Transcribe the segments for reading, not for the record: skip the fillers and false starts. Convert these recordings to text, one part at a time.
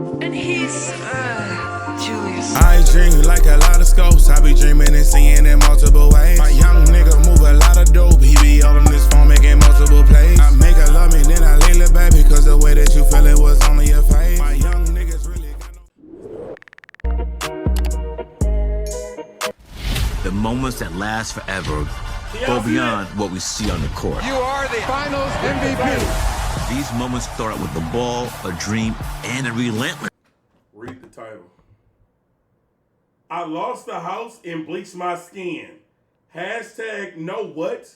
And he's, Julius. I dream like a lot of scopes. I be dreaming and seeing in multiple ways. My young nigga move a lot of dope. He be all on this phone making multiple plays. I make her love me, then I lay it baby, cause the way that you feel it was only a phase. My young niggas really got no... The moments that last forever go beyond what we see on the court. You are the Finals MVP. These moments start with the ball, a dream, and a relentless. Read the title. I lost the house and bleached my skin. Hashtag no what?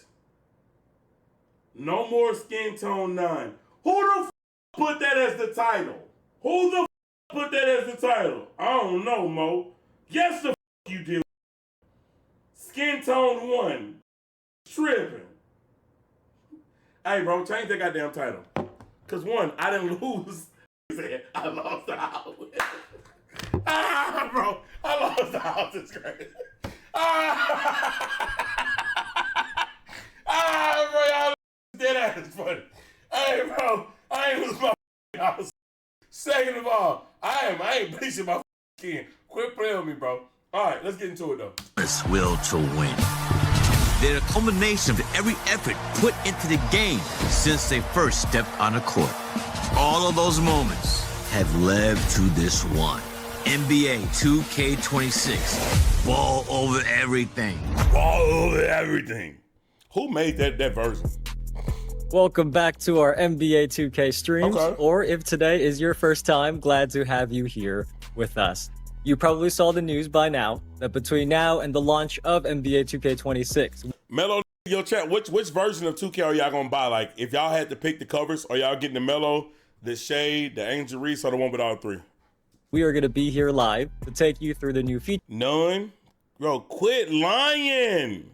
No more skin tone 9. Who the f put that as the title? Who the f put that as the title? I don't know, Mo. Yes, the f you did. Skin tone 1. Tripping. Hey, bro, change that goddamn title. Because 1, I didn't lose. I lost the house. Bro, I lost the house. It's crazy. Bro, y'all dead ass funny. Hey, bro, I ain't lose my house. Second of all, I ain't bleaching my skin. Quit playing with me, bro. All right, let's get into it, though. Will to win. They're a culmination of every effort put into the game since they first stepped on the court. All of those moments have led to this one. NBA 2K26. Ball over everything. Ball over everything. Who made that version? Welcome back to our NBA 2K streams. Okay. Or if today is your first time, glad to have you here with us. You probably saw the news by now that between now and the launch of NBA 2K26. Melo, yo, chat, which version of 2K are y'all gonna buy? Like, if y'all had to pick the covers, are y'all getting the Melo, the Shade, the Angel Reese, or the one with all three? We are going to be here live to take you through the new None? Bro, quit lying.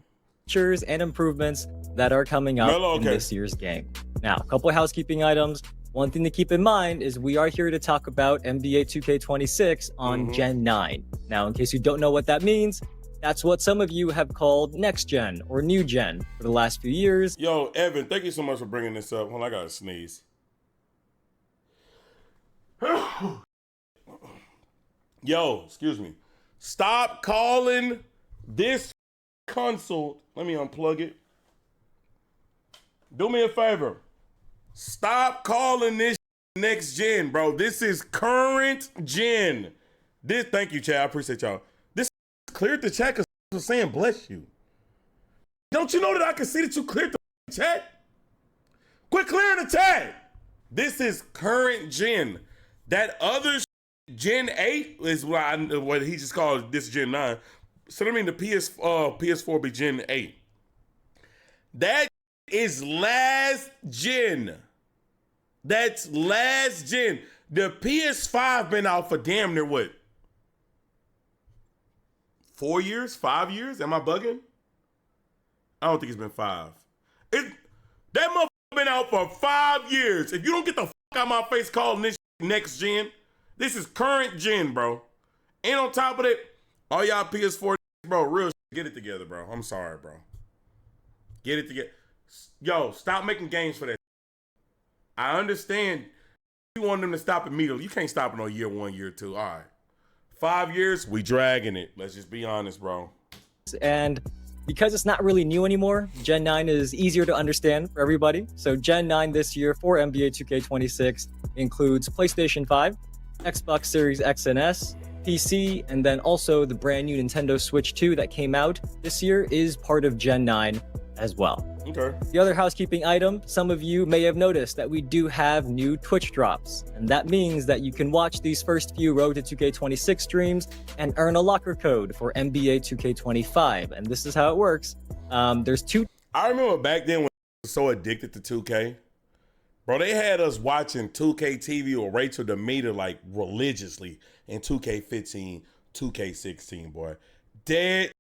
features and improvements that are coming up in this year's game. Now, a couple of housekeeping items. One thing to keep in mind is we are here to talk about NBA 2K26 on Gen 9. Now, in case you don't know what that means, that's what some of you have called next gen or new gen for the last few years. Yo, Evan, thank you so much for bringing this up. Hold on, I gotta sneeze. Yo, excuse me. Stop calling this console. Let me unplug it. Do me a favor. Stop calling this next gen, bro. This is current gen. Thank you, Chad. I appreciate y'all. This cleared the chat because I was saying bless you. Don't you know that I can see that you cleared the chat? Quit clearing the chat. This is current gen. That other Gen 8 is what he just called this Gen 9. So I mean the PS4 be Gen 8. That is last gen. That's last gen. The PS5 been out for damn near what? 4 years? 5 years? Am I bugging? I don't think it's been 5. That motherfucker been out for 5 years. If you don't get the fuck out of my face calling this next gen, this is current gen, bro. And on top of it, all y'all PS4, bro, real shit, get it together, bro. I'm sorry, bro. Get it together. Yo, stop making games for that. I understand you want them to stop immediately. You can't stop it on year 1, year 2. All right. 5 years, we dragging it. Let's just be honest, bro. And because it's not really new anymore, Gen 9 is easier to understand for everybody. So Gen 9 this year for NBA 2K26 includes PlayStation 5, Xbox Series X and S, PC, and then also the brand new Nintendo Switch 2 that came out this year is part of Gen 9 as well. Okay. The other housekeeping item, some of you may have noticed that we do have new Twitch drops, and that means that you can watch these first few Road to 2K26 streams and earn a locker code for NBA 2K25, and this is how it works. There's two. I remember back then when I was so addicted to 2K. Bro, they had us watching 2K TV or Rachel Demeter like religiously in 2K15, 2K16, boy. That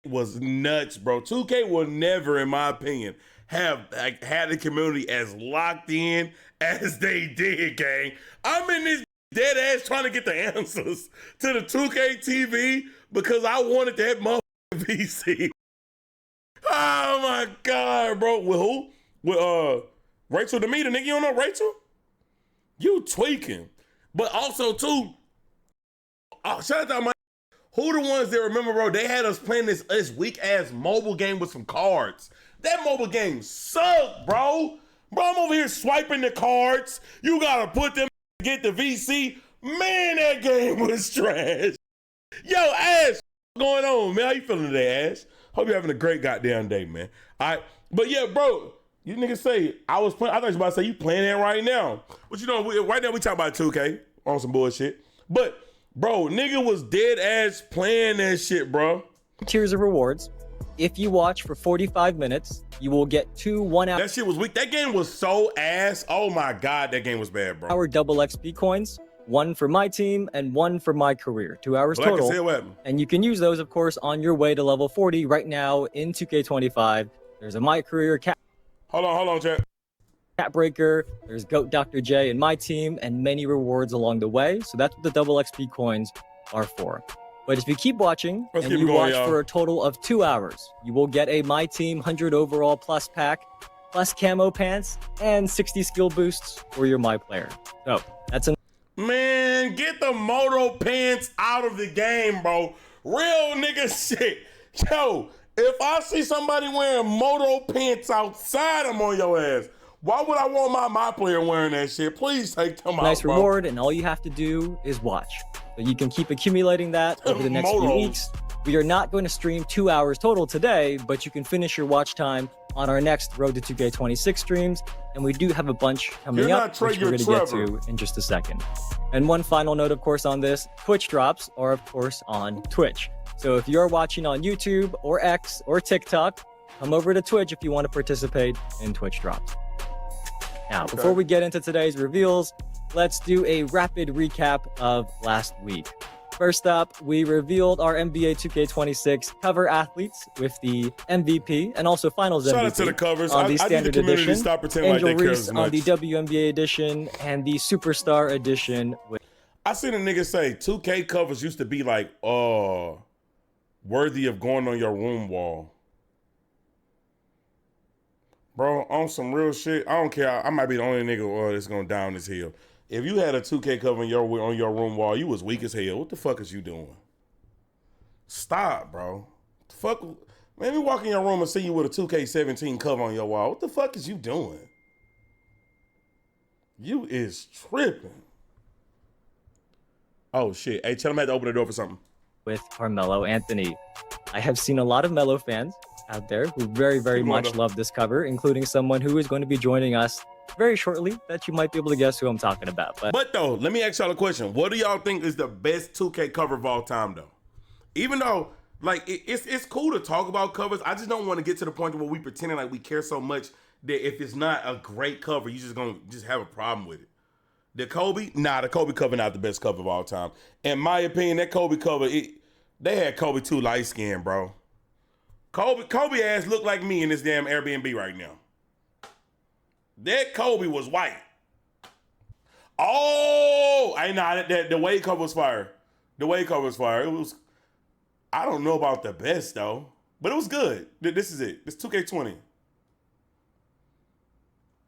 was nuts, bro. 2K will never, in my opinion, have had the community as locked in as they did, gang. I'm in this dead ass trying to get the answers to the 2K TV because I wanted that motherfucking PC. Oh my God, bro. With who? With Rachel Demeter, nigga. You don't know Rachel? You tweaking. But also too, shout out to my who the ones that remember, bro, they had us playing this weak ass mobile game with some cards. That mobile game sucked, bro. Bro, I'm over here swiping the cards. You gotta put them to get the VC. Man, that game was trash. Yo, Ash, what's going on, man? How you feeling today, Ash? Hope you're having a great goddamn day, man. All right, but yeah, bro, you niggas say I was playing. I thought you was about to say you playing that right now. But you know, right now we talking about 2K on some bullshit. But bro, nigga was dead ass playing that shit, bro. Tiers of rewards. If you watch for 45 minutes, you will get 2 1-hour That shit was weak. That game was so ass. Oh my God, that game was bad, bro. double XP coins. 1 for MyTEAM and 1 for MyCAREER. 2 hours But I can total. say what happened. And you can use those, of course, on your way to level 40 right now in 2K25. There's a MyCAREER Hold on, chat. Cat Breaker, there's Goat Dr. J and MyTEAM, and many rewards along the way. So that's what the double XP coins are for. But if you keep watching Let's and keep you going, watch y'all. for a total of 2 hours, you will get a MyTEAM 100 overall plus pack, plus camo pants, and 60 skill boosts for your MyPLAYER. So that's a Man, get the moto pants out of the game, bro. Real nigga shit. Yo, if I see somebody wearing moto pants outside, I'm on your ass. Why would I want my player wearing that shit? Please take them out, nice bro. reward, and all you have to do is watch. So you can keep accumulating that over the next few Motos. weeks. We are not going to stream 2 hours total today, but you can finish your watch time on our next Road to 2K26 streams, and we do have a bunch coming You're up, not Trey, which we're you're going to get Trevor. to in just a second. And one final note, of course, on this, Twitch drops are, of course, on Twitch. So if you're watching on YouTube or X or TikTok, come over to Twitch if you want to participate in Twitch drops. Now, before we get into today's reveals, let's do a rapid recap of last week. First up, we revealed our NBA 2K26 cover athletes with the MVP and also Finals Shout MVP out to the covers. on I the need the Standard community to Edition, stop pretending like Angel they care Reese as on the much. WNBA Edition, and the Superstar Edition with I seen a nigga say 2K covers used to be like, worthy of going on your room wall. Bro, on some real shit, I don't care. I might be the only nigga that's gonna down this hill. If you had a 2K cover on your room wall, you was weak as hell. What the fuck is you doing? Stop, bro. Fuck, man, me walk in your room and see you with a 2K17 cover on your wall. What the fuck is you doing? You is tripping. Oh shit. Hey, tell him I had to open the door for something. Carmelo Anthony. I have seen a lot of Melo fans out there who very, very Keep going, much though. love this cover, including someone who is going to be joining us very shortly that you might be able to guess who I'm talking about. But though, let me ask y'all a question. What do y'all think is the best 2K cover of all time, though? Even though, like, it's cool to talk about covers, I just don't want to get to the point where we pretending like we care so much that if it's not a great cover, you just gonna have a problem with it. The Kobe? Nah, the Kobe cover not the best cover of all time. In my opinion, that Kobe cover, they had Kobe too light skinned, bro. Kobe ass look like me in this damn Airbnb right now. That Kobe was white. Oh, I know that the Wade cover was fire. The Wade cover was fire. It was. I don't know about the best though, but it was good. This is it. It's 2K20.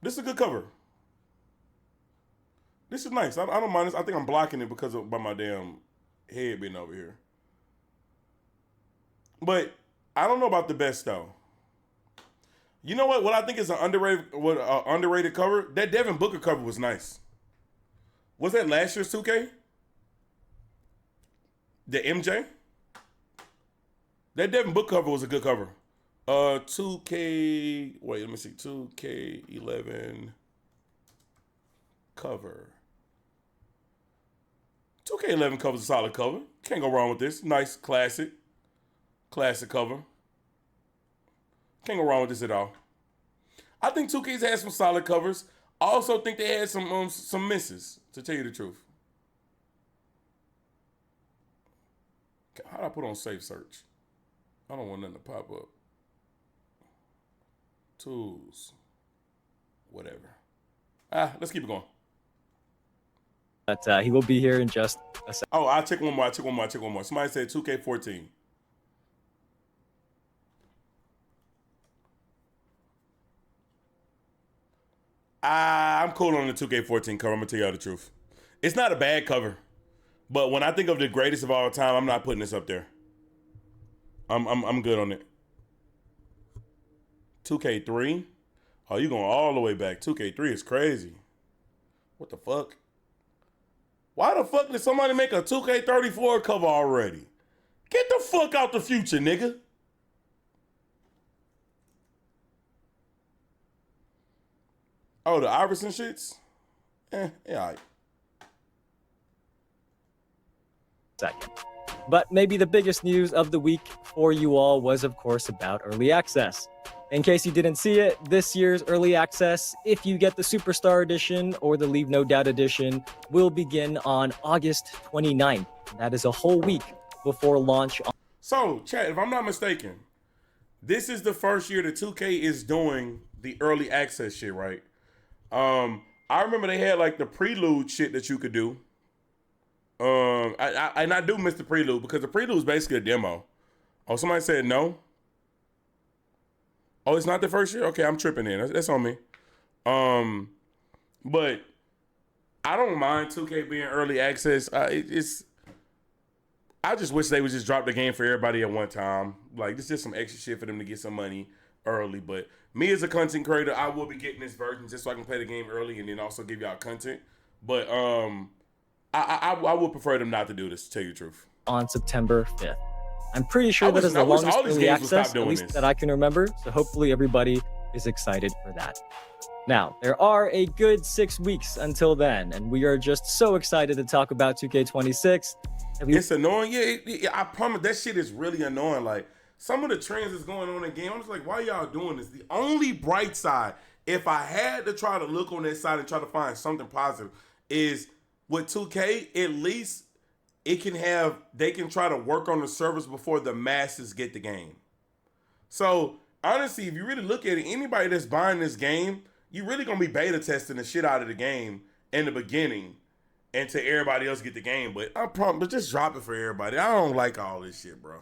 This is a good cover. This is nice. I don't mind this. I think I'm blocking it by my damn head being over here. But I don't know about the best though. You know what? What I think is an underrated cover. That Devin Booker cover was nice. Was that last year's 2K? The MJ? That Devin Booker cover was a good cover. 2K. Wait, let me see. 2K11 cover. 2K11 cover's a solid cover. Can't go wrong with this. Nice, classic cover. Can't go wrong with this at all. I think 2K's had some solid covers. I also think they had some misses, to tell you the truth. How do I put on safe search? I don't want nothing to pop up. Tools. Whatever. Let's keep it going. But he will be here in just a second. Oh, I'll check one more. Somebody said 2K14. I'm cool on the 2K14 cover. I'm gonna tell y'all the truth. It's not a bad cover, but when I think of the greatest of all time, I'm not putting this up there. I'm good on it. 2K3. Oh, you going all the way back. 2K3 is crazy. What the fuck? Why the fuck did somebody make a 2K34 cover already? Get the fuck out the future, nigga. Oh, the Iverson shits? Yeah, all right. Second. But maybe the biggest news of the week for you all was, of course, about early access. In case you didn't see it, this year's early access, if you get the Superstar Edition or the Leave No Doubt Edition, will begin on August 29th. That is a whole week before launch. So, chat, if I'm not mistaken, this is the first year that 2K is doing the early access shit, right? I remember they had like the prelude shit that you could do. I do miss the prelude because the prelude is basically a demo. Oh, somebody said no. Oh, it's not the first year? Okay, I'm tripping in. That's on me. But I don't mind 2K being early access. I just wish they would just drop the game for everybody at one time. Like, it's just some extra shit for them to get some money early. But me as a content creator, I will be getting this version just so I can play the game early and then also give y'all content. But I would prefer them not to do this, to tell you the truth. On September 5th. I'm pretty sure that is the longest early access, at least that I can remember. So hopefully everybody is excited for that. Now, there are a good 6 weeks until then, and we are just so excited to talk about 2K26. It's annoying. Yeah, I promise that shit is really annoying. Like, some of the trends that's going on in the game, I'm just like, why y'all doing this? The only bright side, if I had to try to look on that side and try to find something positive, is with 2K, at least they can try to work on the servers before the masses get the game. So honestly, if you really look at it, anybody that's buying this game, you really gonna be beta testing the shit out of the game in the beginning until everybody else get the game. But but just drop it for everybody. I don't like all this shit, bro.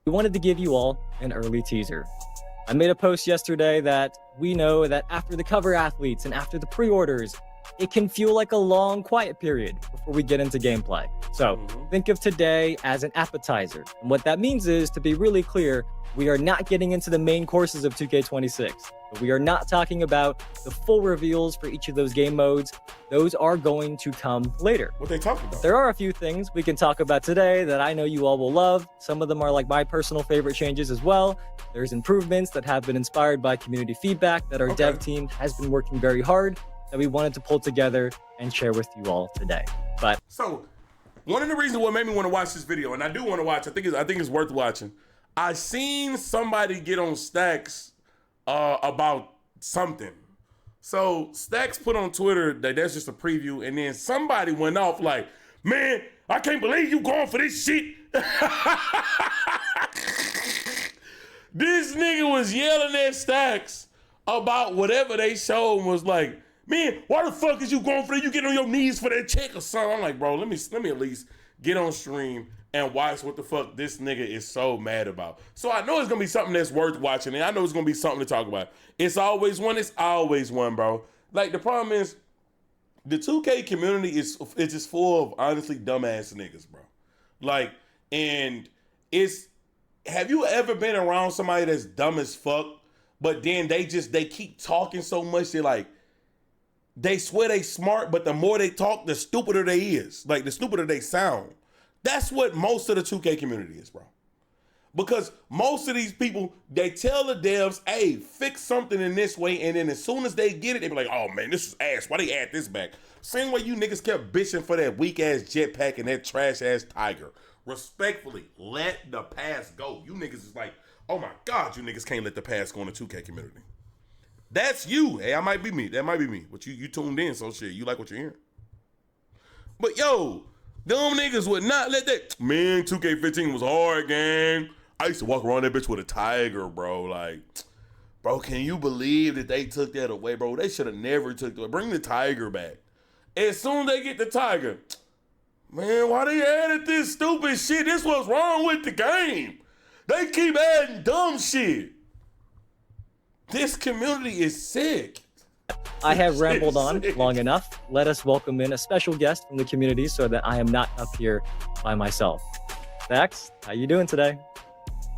We wanted to give you all an early teaser. I made a post yesterday that we know that after the cover athletes and after the pre-orders, it can feel like a long quiet period before we get into gameplay. So think of today as an appetizer. And what that means is, to be really clear, we are not getting into the main courses of 2K26. But we are not talking about the full reveals for each of those game modes. Those are going to come later. What they talking about? There are a few things we can talk about today that I know you all will love. Some of them are like my personal favorite changes as well. There's improvements that have been inspired by community feedback that our dev team has been working very hard that we wanted to pull together and share with you all today. But so one of the reasons what made me want to watch this video, and I do want to watch, I think it's worth watching. I seen somebody get on Stacks about something. So Stacks put on Twitter that that's just a preview, and then somebody went off like, man, I can't believe you going for this shit. This nigga was yelling at Stacks about whatever they showed and was like, man, why the fuck is you going for that? You get on your knees for that check or something. I'm like, bro, let me at least get on stream and watch what the fuck this nigga is so mad about. So I know it's gonna be something that's worth watching, and I know it's gonna be something to talk about. It's always one, bro. Like, the problem is, the 2K community is just full of honestly dumbass niggas, bro. Like, and have you ever been around somebody that's dumb as fuck, but then they keep talking so much, they swear they smart, but the more they talk, the stupider they is. Like, the stupider they sound. That's what most of the 2K community is, bro. Because most of these people, they tell the devs, hey, fix something in this way, and then as soon as they get it, they be like, oh man, this is ass. Why they add this back? Same way you niggas kept bitching for that weak-ass jetpack and that trash-ass tiger. Respectfully, let the past go. You niggas is like, oh my God, you niggas can't let the past go in the 2K community. That's you. Hey, that might be me. But you tuned in, so shit, you like what you're hearing. But yo, them niggas would not let that. Man, 2K15 was hard, gang. I used to walk around that bitch with a tiger, bro. Like, bro, can you believe that they took that away, bro? They should have never took it. Bring the tiger back. As soon as they get the tiger, man, why they added this stupid shit? This what's wrong with the game. They keep adding dumb shit. This community is sick. I have rambled on long enough. Let us welcome in a special guest from the community so that I am not up here by myself. Stacks, how you doing today?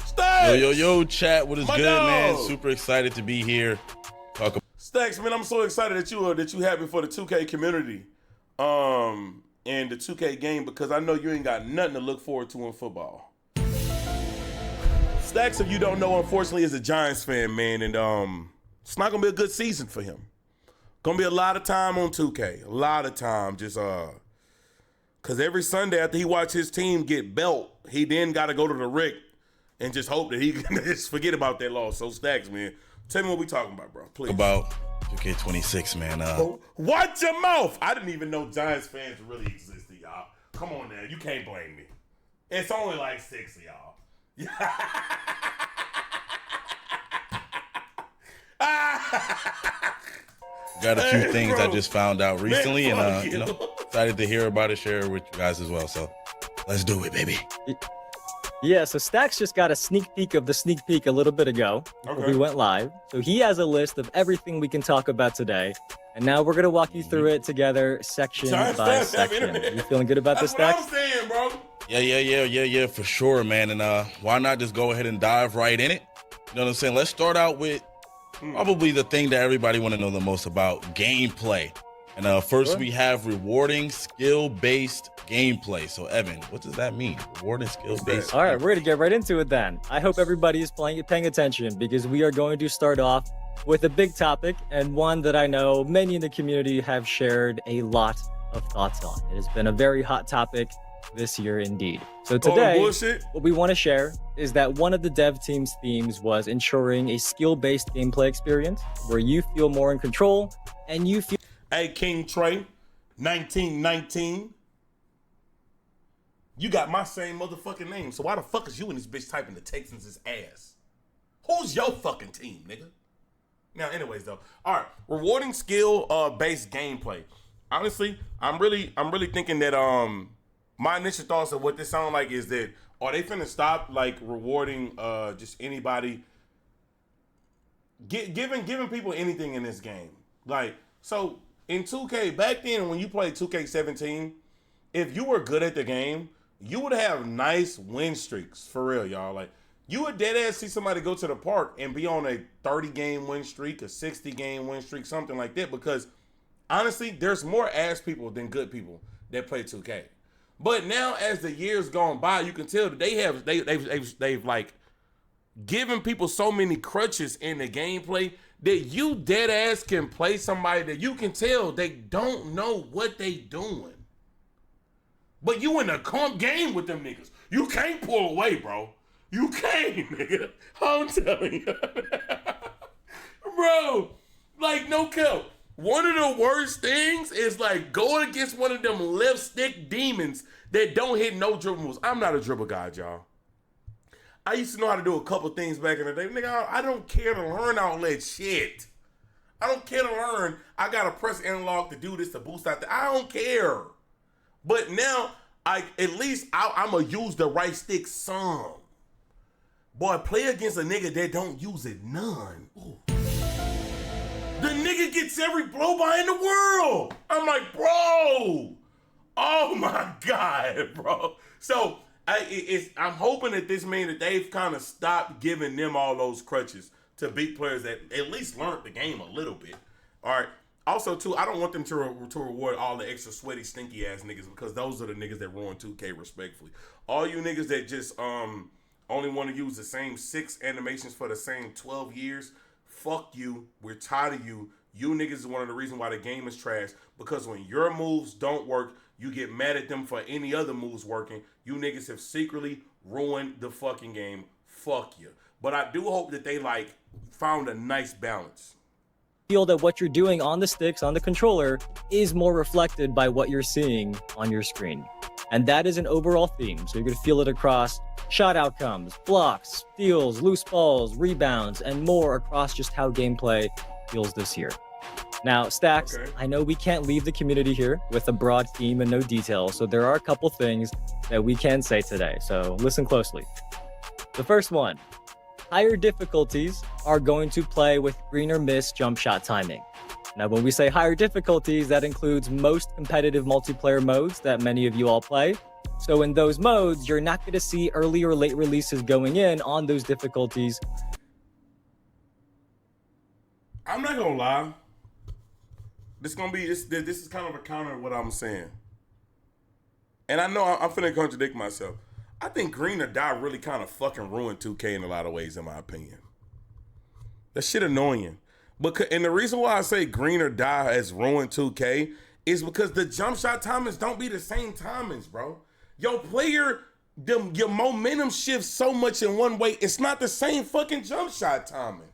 Stacks! Yo, chat. What is My good, dog. man? Super excited to be here. Stacks, man, I'm so excited that you happy for the 2K community, and the 2K game, because I know you ain't got nothing to look forward to in football. Stacks, if you don't know, unfortunately, is a Giants fan, man, and it's not gonna be a good season for him. Gonna be a lot of time on 2K, a lot of time, just cause every Sunday after he watch his team get belt, he then got to go to the Rick and just hope that he can just forget about that loss. So Stacks, man, tell me what we talking about, bro, please. About 2K26, man. Watch your mouth. I didn't even know Giants fans really existed, y'all. Come on now, you can't blame me. It's only like 6 of y'all. Got a few things bro. I just found out recently, Man, and fuck you know, excited to hear about it, share it with you guys as well. So let's do it, baby. Yeah, so Stacks just got a sneak peek of the sneak peek a little bit ago before we went live. So he has a list of everything we can talk about today. And now we're going to walk you through it together section Giants by fans have section. internet. You feeling good about this, That's Stacks? what I'm saying, bro. Yeah, for sure, man. And why not just go ahead and dive right in it? You know what I'm saying? Let's start out with probably the thing that everybody want to know the most about, gameplay. And first we have rewarding skill-based gameplay. So Evan, what does that mean? Rewarding skill-based. All right, we're going to get right into it then. I hope everybody is paying attention, because we are going to start off with a big topic, and one that I know many in the community have shared a lot of thoughts on. It has been a very hot topic this year indeed. So today, what we want to share is that one of the dev team's themes was ensuring a skill-based gameplay experience where you feel more in control and you feel... Hey, King Trey, 1919. You got my same motherfucking name, so why the fuck is you and this bitch typing the Texans' ass? Who's your fucking team, nigga? Now, anyways, though, all right, rewarding skill-based gameplay. Honestly, I'm really thinking that my initial thoughts of what this sound like is that are they finna stop like rewarding just anybody, giving people anything in this game? Like, so in 2K back then when you played 2K17, if you were good at the game, you would have nice win streaks for real, y'all. Like, you would dead ass see somebody go to the park and be on a 30-game win streak, a 60-game win streak, something like that, because honestly, there's more ass people than good people that play 2K. But now, as the years gone by, you can tell that they've like given people so many crutches in the gameplay that you dead ass can play somebody that you can tell they don't know what they doing. But you in a comp game with them niggas. You can't pull away, bro. You can't, nigga. I'm telling you. Bro, like, no cap. One of the worst things is like going against one of them left stick demons that don't hit no dribble moves. I'm not a dribble guy, y'all. I used to know how to do a couple things back in the day. Nigga, I don't care to learn all that shit. I don't care to learn. I gotta press analog to do this to boost out the. I don't care. But now, at least I'm gonna use the right stick some. Boy, play against a nigga that don't use it none. Ooh. The nigga gets every blow by in the world. I'm like, bro. Oh my God, bro. So I'm hoping that this means that they've kind of stopped giving them all those crutches to beat players that at least learned the game a little bit. All right. Also, too, I don't want them to reward all the extra sweaty, stinky ass niggas, because those are the niggas that ruin 2K respectfully. All you niggas that just only want to use the same 6 animations for the same 12 years, fuck you. We're tired of you. You niggas is one of the reasons why the game is trash, because when your moves don't work, you get mad at them for any other moves working. You niggas have secretly ruined the fucking game. Fuck you. But I do hope that they like found a nice balance. Feel that what you're doing on the sticks, on the controller, is more reflected by what you're seeing on your screen. And that is an overall theme. So you're going to feel it across shot outcomes, blocks, steals, loose balls, rebounds, and more across just how gameplay feels this year. Now, Stacks, I know we can't leave the community here with a broad theme and no details, so there are a couple things that we can say today. So listen closely. The first one, higher difficulties are going to play with green or miss jump shot timing. Now, when we say higher difficulties, that includes most competitive multiplayer modes that many of you all play. So in those modes, you're not going to see early or late releases going in on those difficulties. I'm not gonna lie. This is kind of a counter to what I'm saying. And I know I'm finna contradict myself. I think Green or Die really kind of fucking ruined 2K in a lot of ways, in my opinion. That shit annoying. And the reason why I say Green or Die has ruined 2K is because the jump shot timings don't be the same timings, bro. Your player, your momentum shifts so much in one way, it's not the same fucking jump shot timing.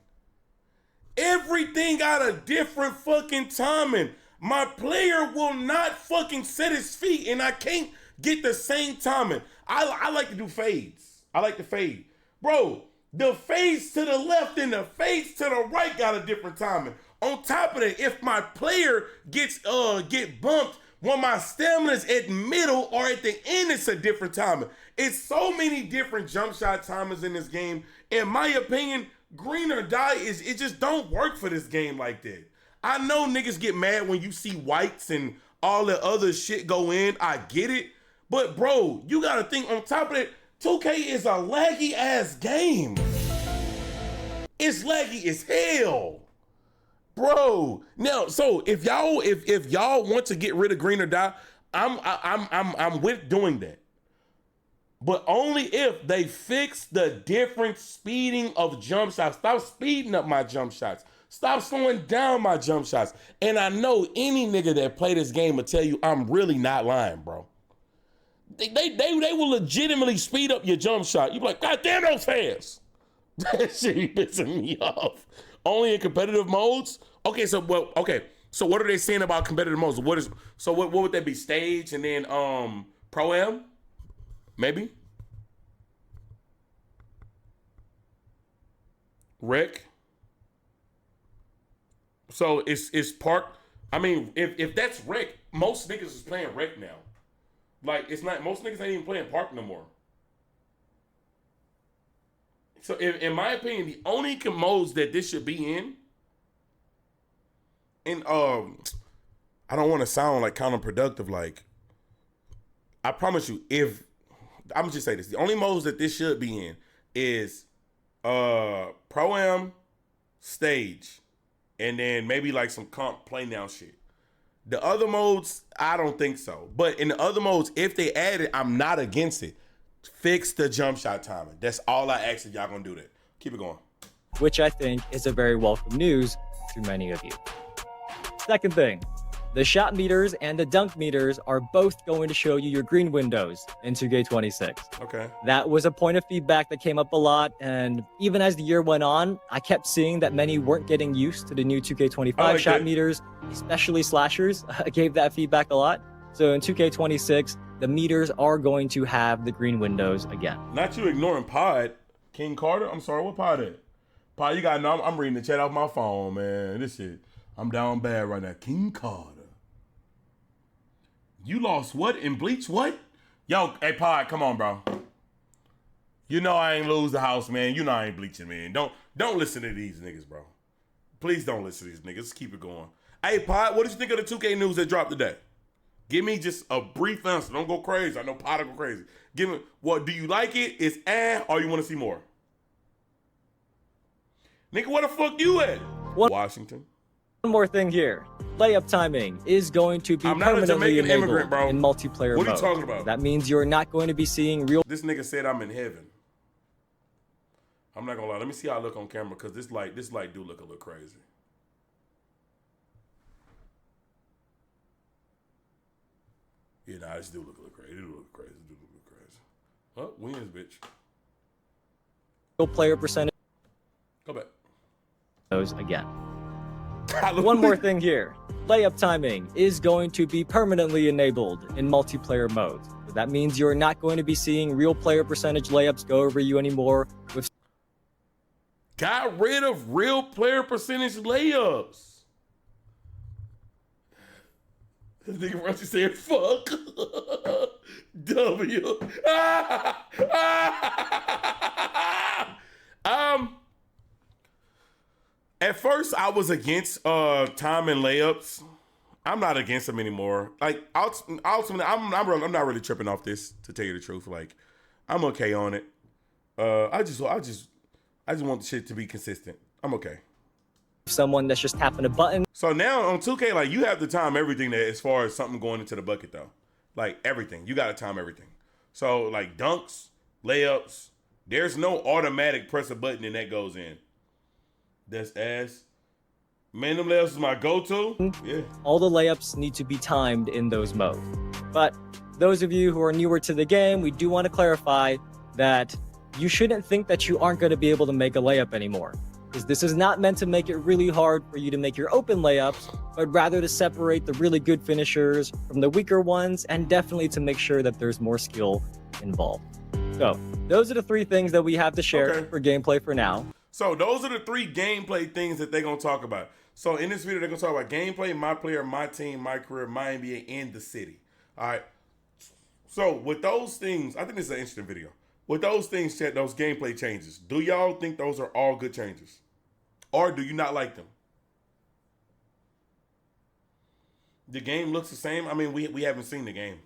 Everything got a different fucking timing. My player will not fucking set his feet, and I can't get the same timing. I like to do fades. I like to fade. Bro, the fades to the left and the fades to the right got a different timing. On top of that, if my player get bumped when my stamina's at middle or at the end, it's a different timing. It's so many different jump shot timers in this game. In my opinion, Green or Die it just don't work for this game like that. I know niggas get mad when you see whites and all the other shit go in. I get it. But bro, you gotta think on top of that, 2K is a laggy ass game. It's laggy as hell. Bro, now, so if y'all want to get rid of Green or Die, I'm with doing that. But only if they fix the different speeding of jump shots. Stop speeding up my jump shots. Stop slowing down my jump shots. And I know any nigga that play this game will tell you I'm really not lying, bro. They will legitimately speed up your jump shot. You be like, God damn, that was fast. That shit pissing me off. Only in competitive modes? Okay, so what are they saying about competitive modes? What would that be? Stage and then Pro-Am? Maybe? Rec? So it's park. I mean, if that's rec, most niggas is playing rec now. Like, it's not, most niggas ain't even playing park no more. So in my opinion, the only modes that this should be in, and I don't want to sound like counterproductive, like, I promise you, I'm gonna just say this, the only modes that this should be in is Pro-Am, Stage, and then maybe like some comp play now shit. The other modes, I don't think so. But in the other modes, if they add it, I'm not against it. Fix the jump shot timing. That's all I ask if y'all gonna do that. Keep it going. Which I think is a very welcome news to many of you. Second thing, the shot meters and the dunk meters are both going to show you your green windows in 2K26. Okay. That was a point of feedback that came up a lot, and even as the year went on, I kept seeing that many weren't getting used to the new 2K25 shot meters, especially slashers. I gave that feedback a lot. So in 2K26, the meters are going to have the green windows again. Not you ignoring Pod. King Carter? I'm sorry, what Pod at? Pod, you gotta know, I'm reading the chat off my phone, man. This shit, I'm down bad right now. King Carter. You lost what in Bleach? What? Yo, hey Pod, come on, bro. You know I ain't lose the house, man. You know I ain't bleaching, man. Don't listen to these niggas, bro. Please don't listen to these niggas. Let's keep it going. Hey Pod, what did you think of the 2K news that dropped today? Give me just a brief answer. Don't go crazy. I know Pod will go crazy. Give me, what, do you like it? It's or you want to see more? Nigga, where the fuck you at? Washington. One more thing here. Layup timing is going to be permanently enabled in multiplayer mode. What are you talking about? That means you're not going to be seeing real... This nigga said I'm in heaven. I'm not gonna lie. Let me see how I look on camera, because this light do look a little crazy. Yeah, nah, this do look a little crazy. It do look crazy. It do look crazy. Oh, wins, bitch. Real player percentage. Go back. Those again. One more thing here. Layup timing is going to be permanently enabled in multiplayer mode. So that means you're not going to be seeing real player percentage layups go over you anymore. Got rid of real player percentage layups. This nigga Rusty said, fuck. W. At At first, I was against time and layups. I'm not against them anymore. Like ultimately, I'm not really tripping off this, to tell you the truth. Like, I'm okay on it. I just want the shit to be consistent. I'm okay. Someone that's just tapping a button. So now on 2K, like, you have to time everything that, as far as something going into the bucket though. Like everything, you gotta time everything. So like dunks, layups, there's no automatic press a button and that goes in. That's ass. Man, them layups is my go-to. Yeah. All the layups need to be timed in those modes. But those of you who are newer to the game, we do want to clarify that you shouldn't think that you aren't going to be able to make a layup anymore. Because this is not meant to make it really hard for you to make your open layups, but rather to separate the really good finishers from the weaker ones, and definitely to make sure that there's more skill involved. So those are the 3 things that we have to share for gameplay for now. So those are the 3 gameplay things that they're going to talk about. So in this video, they're going to talk about gameplay, MyPLAYER, MyTEAM, MyCAREER, MyNBA, and the city. All right. So with those things, I think this is an interesting video. With those things, chat, those gameplay changes, do y'all think those are all good changes? Or do you not like them? The game looks the same. I mean, we haven't seen the game.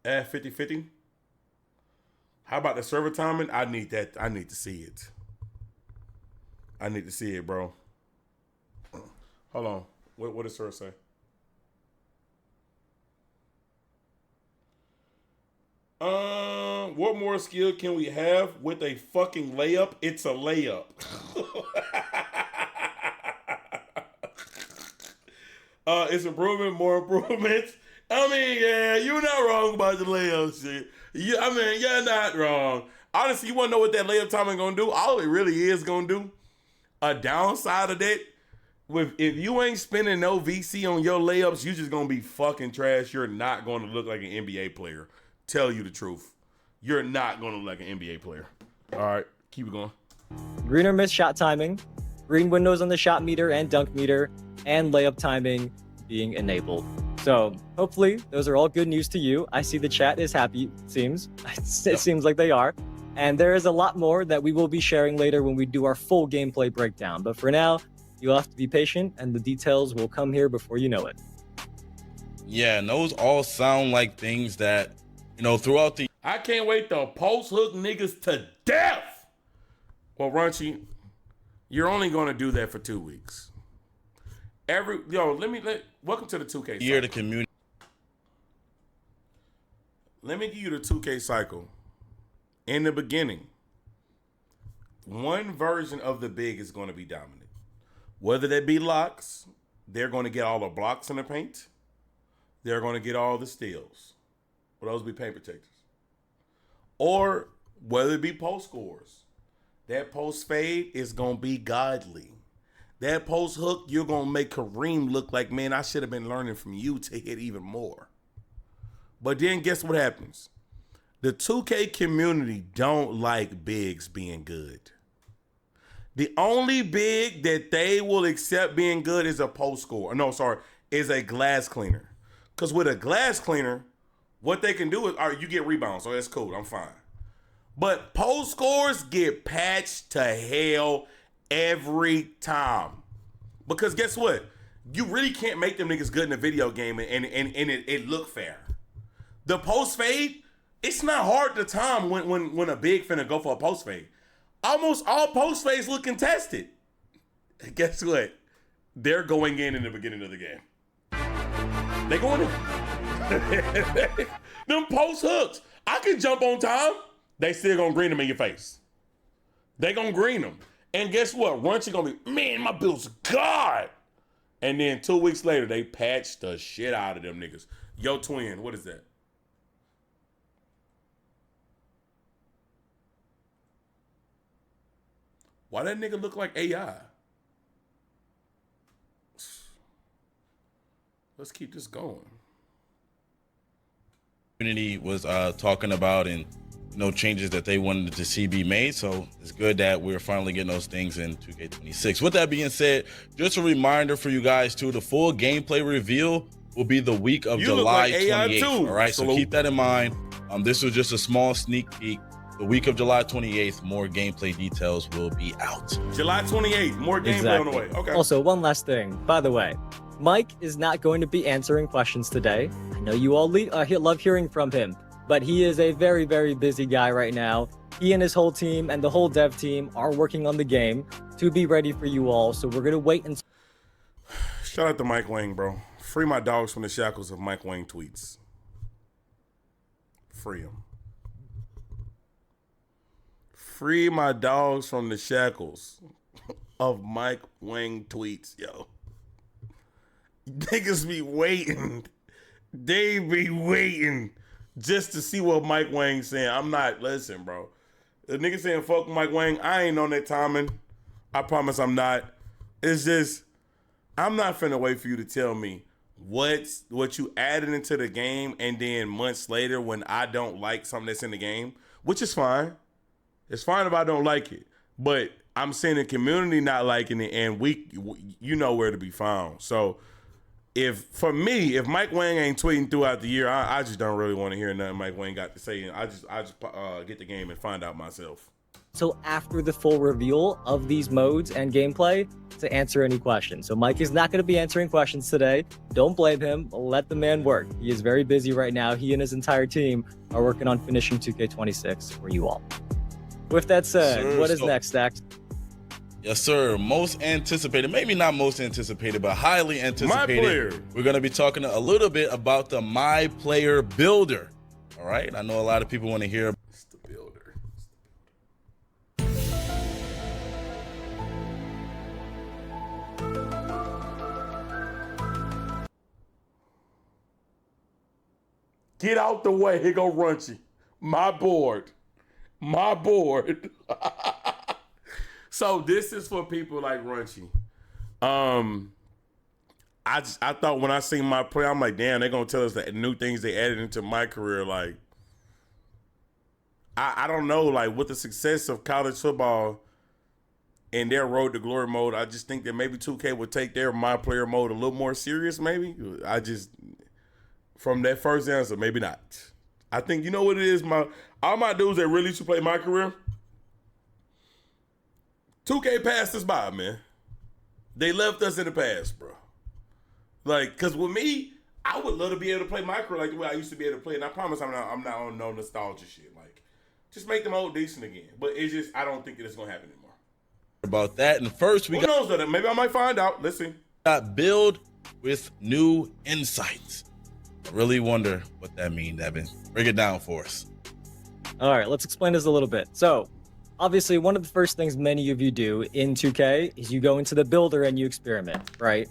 50-50. How about the server timing? I need that. I need to see it. I need to see it, bro. Hold on. What does Sir say? What more skill can we have with a fucking layup? It's a layup. It's improvement, more improvements. I mean, yeah, you're not wrong about the layup shit. I mean, you're not wrong. Honestly, you want to know what that layup timing gonna do? All it really is gonna do, a downside of that, if you ain't spending no VC on your layups, you just gonna be fucking trash. You're not gonna look like an NBA player. Tell you the truth. You're not gonna look like an NBA player. All right, keep it going. Green or miss shot timing, green windows on the shot meter and dunk meter, and layup timing being enabled. So hopefully those are all good news to you. I see the chat is happy, it seems. It seems like they are. And there is a lot more that we will be sharing later when we do our full gameplay breakdown. But for now, you'll have to be patient and the details will come here before you know it. Yeah, and those all sound like things that, you know, throughout the... I can't wait to post hook niggas to death. Well, Runchy, you're only going to do that for 2 weeks. Welcome to the 2K year cycle. the community. Let me give you the 2K cycle. In the beginning, one version of the big is going to be dominant. Whether that be locks, they're going to get all the blocks in the paint. They're going to get all the steals. Will those be paint protectors? Or whether it be post scores, that post fade is going to be godly. That post hook, you're going to make Kareem look like, man, I should have been learning from you to hit even more. But then guess what happens? The 2K community don't like bigs being good. The only big that they will accept being good is a post scorer. No, sorry, is a glass cleaner. Because with a glass cleaner, what they can do is, all right, you get rebounds, so that's cool, I'm fine. But post scores get patched to hell every time. Because guess what? You really can't make them niggas good in a video game and it look fair. The post fade, it's not hard to time when a big finna go for a post fade. Almost all post fades look contested. Guess what? They're going in the beginning of the game. They going in. Them post hooks. I can jump on time. They still gonna green them in your face. They gonna green them. And guess what? Runchy gonna be, man, my Bill's God. And then 2 weeks later, they patched the shit out of them niggas. Yo, twin, what is that? Why that nigga look like AI? Let's keep this going. Community was talking about and changes that they wanted to see be made. So it's good that we're finally getting those things in 2K26. With that being said, just a reminder for you guys too, the full gameplay reveal will be the week of July 28th. All right, so keep that in mind. This was just a small sneak peek. the week of July 28th, more gameplay details will be out. July 28th, more gameplay on the way. Okay. Also, one last thing, by the way, Mike is not going to be answering questions today. I know you all love hearing from him, but he is a very, very busy guy right now. He and his whole team and the whole dev team are working on the game to be ready for you all. So we're going to wait and... Shout out to Mike Wang, bro. Free my dogs from the shackles of Mike Wang tweets. Free them. Free my dogs from the shackles of Mike Wang tweets, yo. Niggas be waiting. They be waiting just to see what Mike Wang's saying. I'm not, listen, bro. The nigga saying fuck Mike Wang, I ain't on that timing. I promise I'm not. It's just, I'm not finna wait for you to tell me what you added into the game, and then months later when I don't like something that's in the game, which is fine. It's fine if I don't like it, but I'm saying the community not liking it, and you know where to be found. So for me, if Mike Wang ain't tweeting throughout the year, I just don't really want to hear nothing Mike Wang got to say. And I just get the game and find out myself. So after the full reveal of these modes and gameplay to answer any questions. So Mike is not going to be answering questions today. Don't blame him. Let the man work. He is very busy right now. He and his entire team are working on finishing 2K26 for you all. With that said, what is next, Dax? Yes, sir. Most anticipated, maybe not most anticipated, but highly anticipated. MyPLAYER. We're going to be talking a little bit about the MyPLAYER builder. All right. I know a lot of people want to hear. It's the builder. Get out the way. Here go Runchy. My board. So this is for people like Runchy. I thought when I seen my play, I'm like, damn, they're gonna tell us the new things they added into MyCAREER. Like, I don't know, like with the success of college football and their road to glory mode, I just think that maybe 2K would take their MyPLAYER mode a little more serious. Maybe from that first answer, maybe not. I think, you know what it is, all my dudes that really used to play MyCAREER, 2K passed us by, man. They left us in the past, bro. Like, because with me, I would love to be able to play MyCAREER like the way I used to be able to play. And I promise I'm not on no nostalgia shit. Like, just make them old decent again. But it's just, I don't think that it's going to happen anymore. About that. And first, Who knows that? Maybe I might find out. Let's see. Got build with new insights. I really wonder what that means, Evan. Break it down for us. All right, let's explain this a little bit. So, obviously, one of the first things many of you do in 2K is you go into the builder and you experiment, right?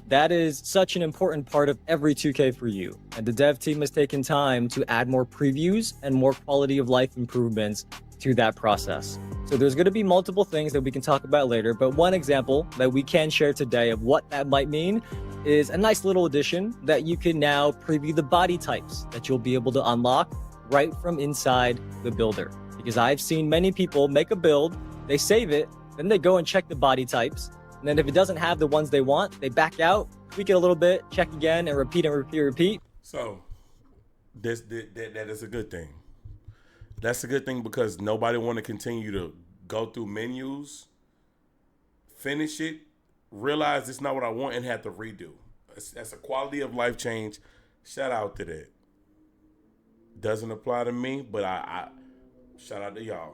That is such an important part of every 2K for you. And the dev team has taken time to add more previews and more quality of life improvements to that process. So there's going to be multiple things that we can talk about later, but one example that we can share today of what that might mean is a nice little addition that you can now preview the body types that you'll be able to unlock right from inside the builder. Because I've seen many people make a build, they save it, then they go and check the body types, and then if it doesn't have the ones they want, they back out, tweak it a little bit, check again, and repeat. So, that is a good thing. That's a good thing because nobody want to continue to go through menus, finish it, realize it's not what I want, and have to redo. That's a quality of life change. Shout out to that. Doesn't apply to me, but I shout out to y'all.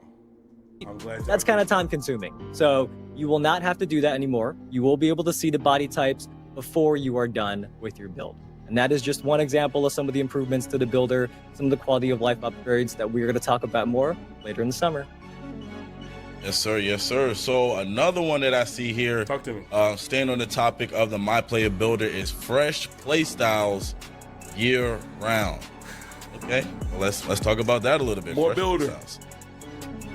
I'm glad that's kind of time consuming. So you will not have to do that anymore. You will be able to see the body types before you are done with your build. And that is just one example of some of the improvements to the builder, some of the quality of life upgrades that we're going to talk about more later in the summer. Yes, sir. Yes, sir. So another one that I see here, talk to me. Staying on the topic of the MyPLAYER builder, is fresh play styles year round. Okay, well, let's talk about that a little bit. More builder.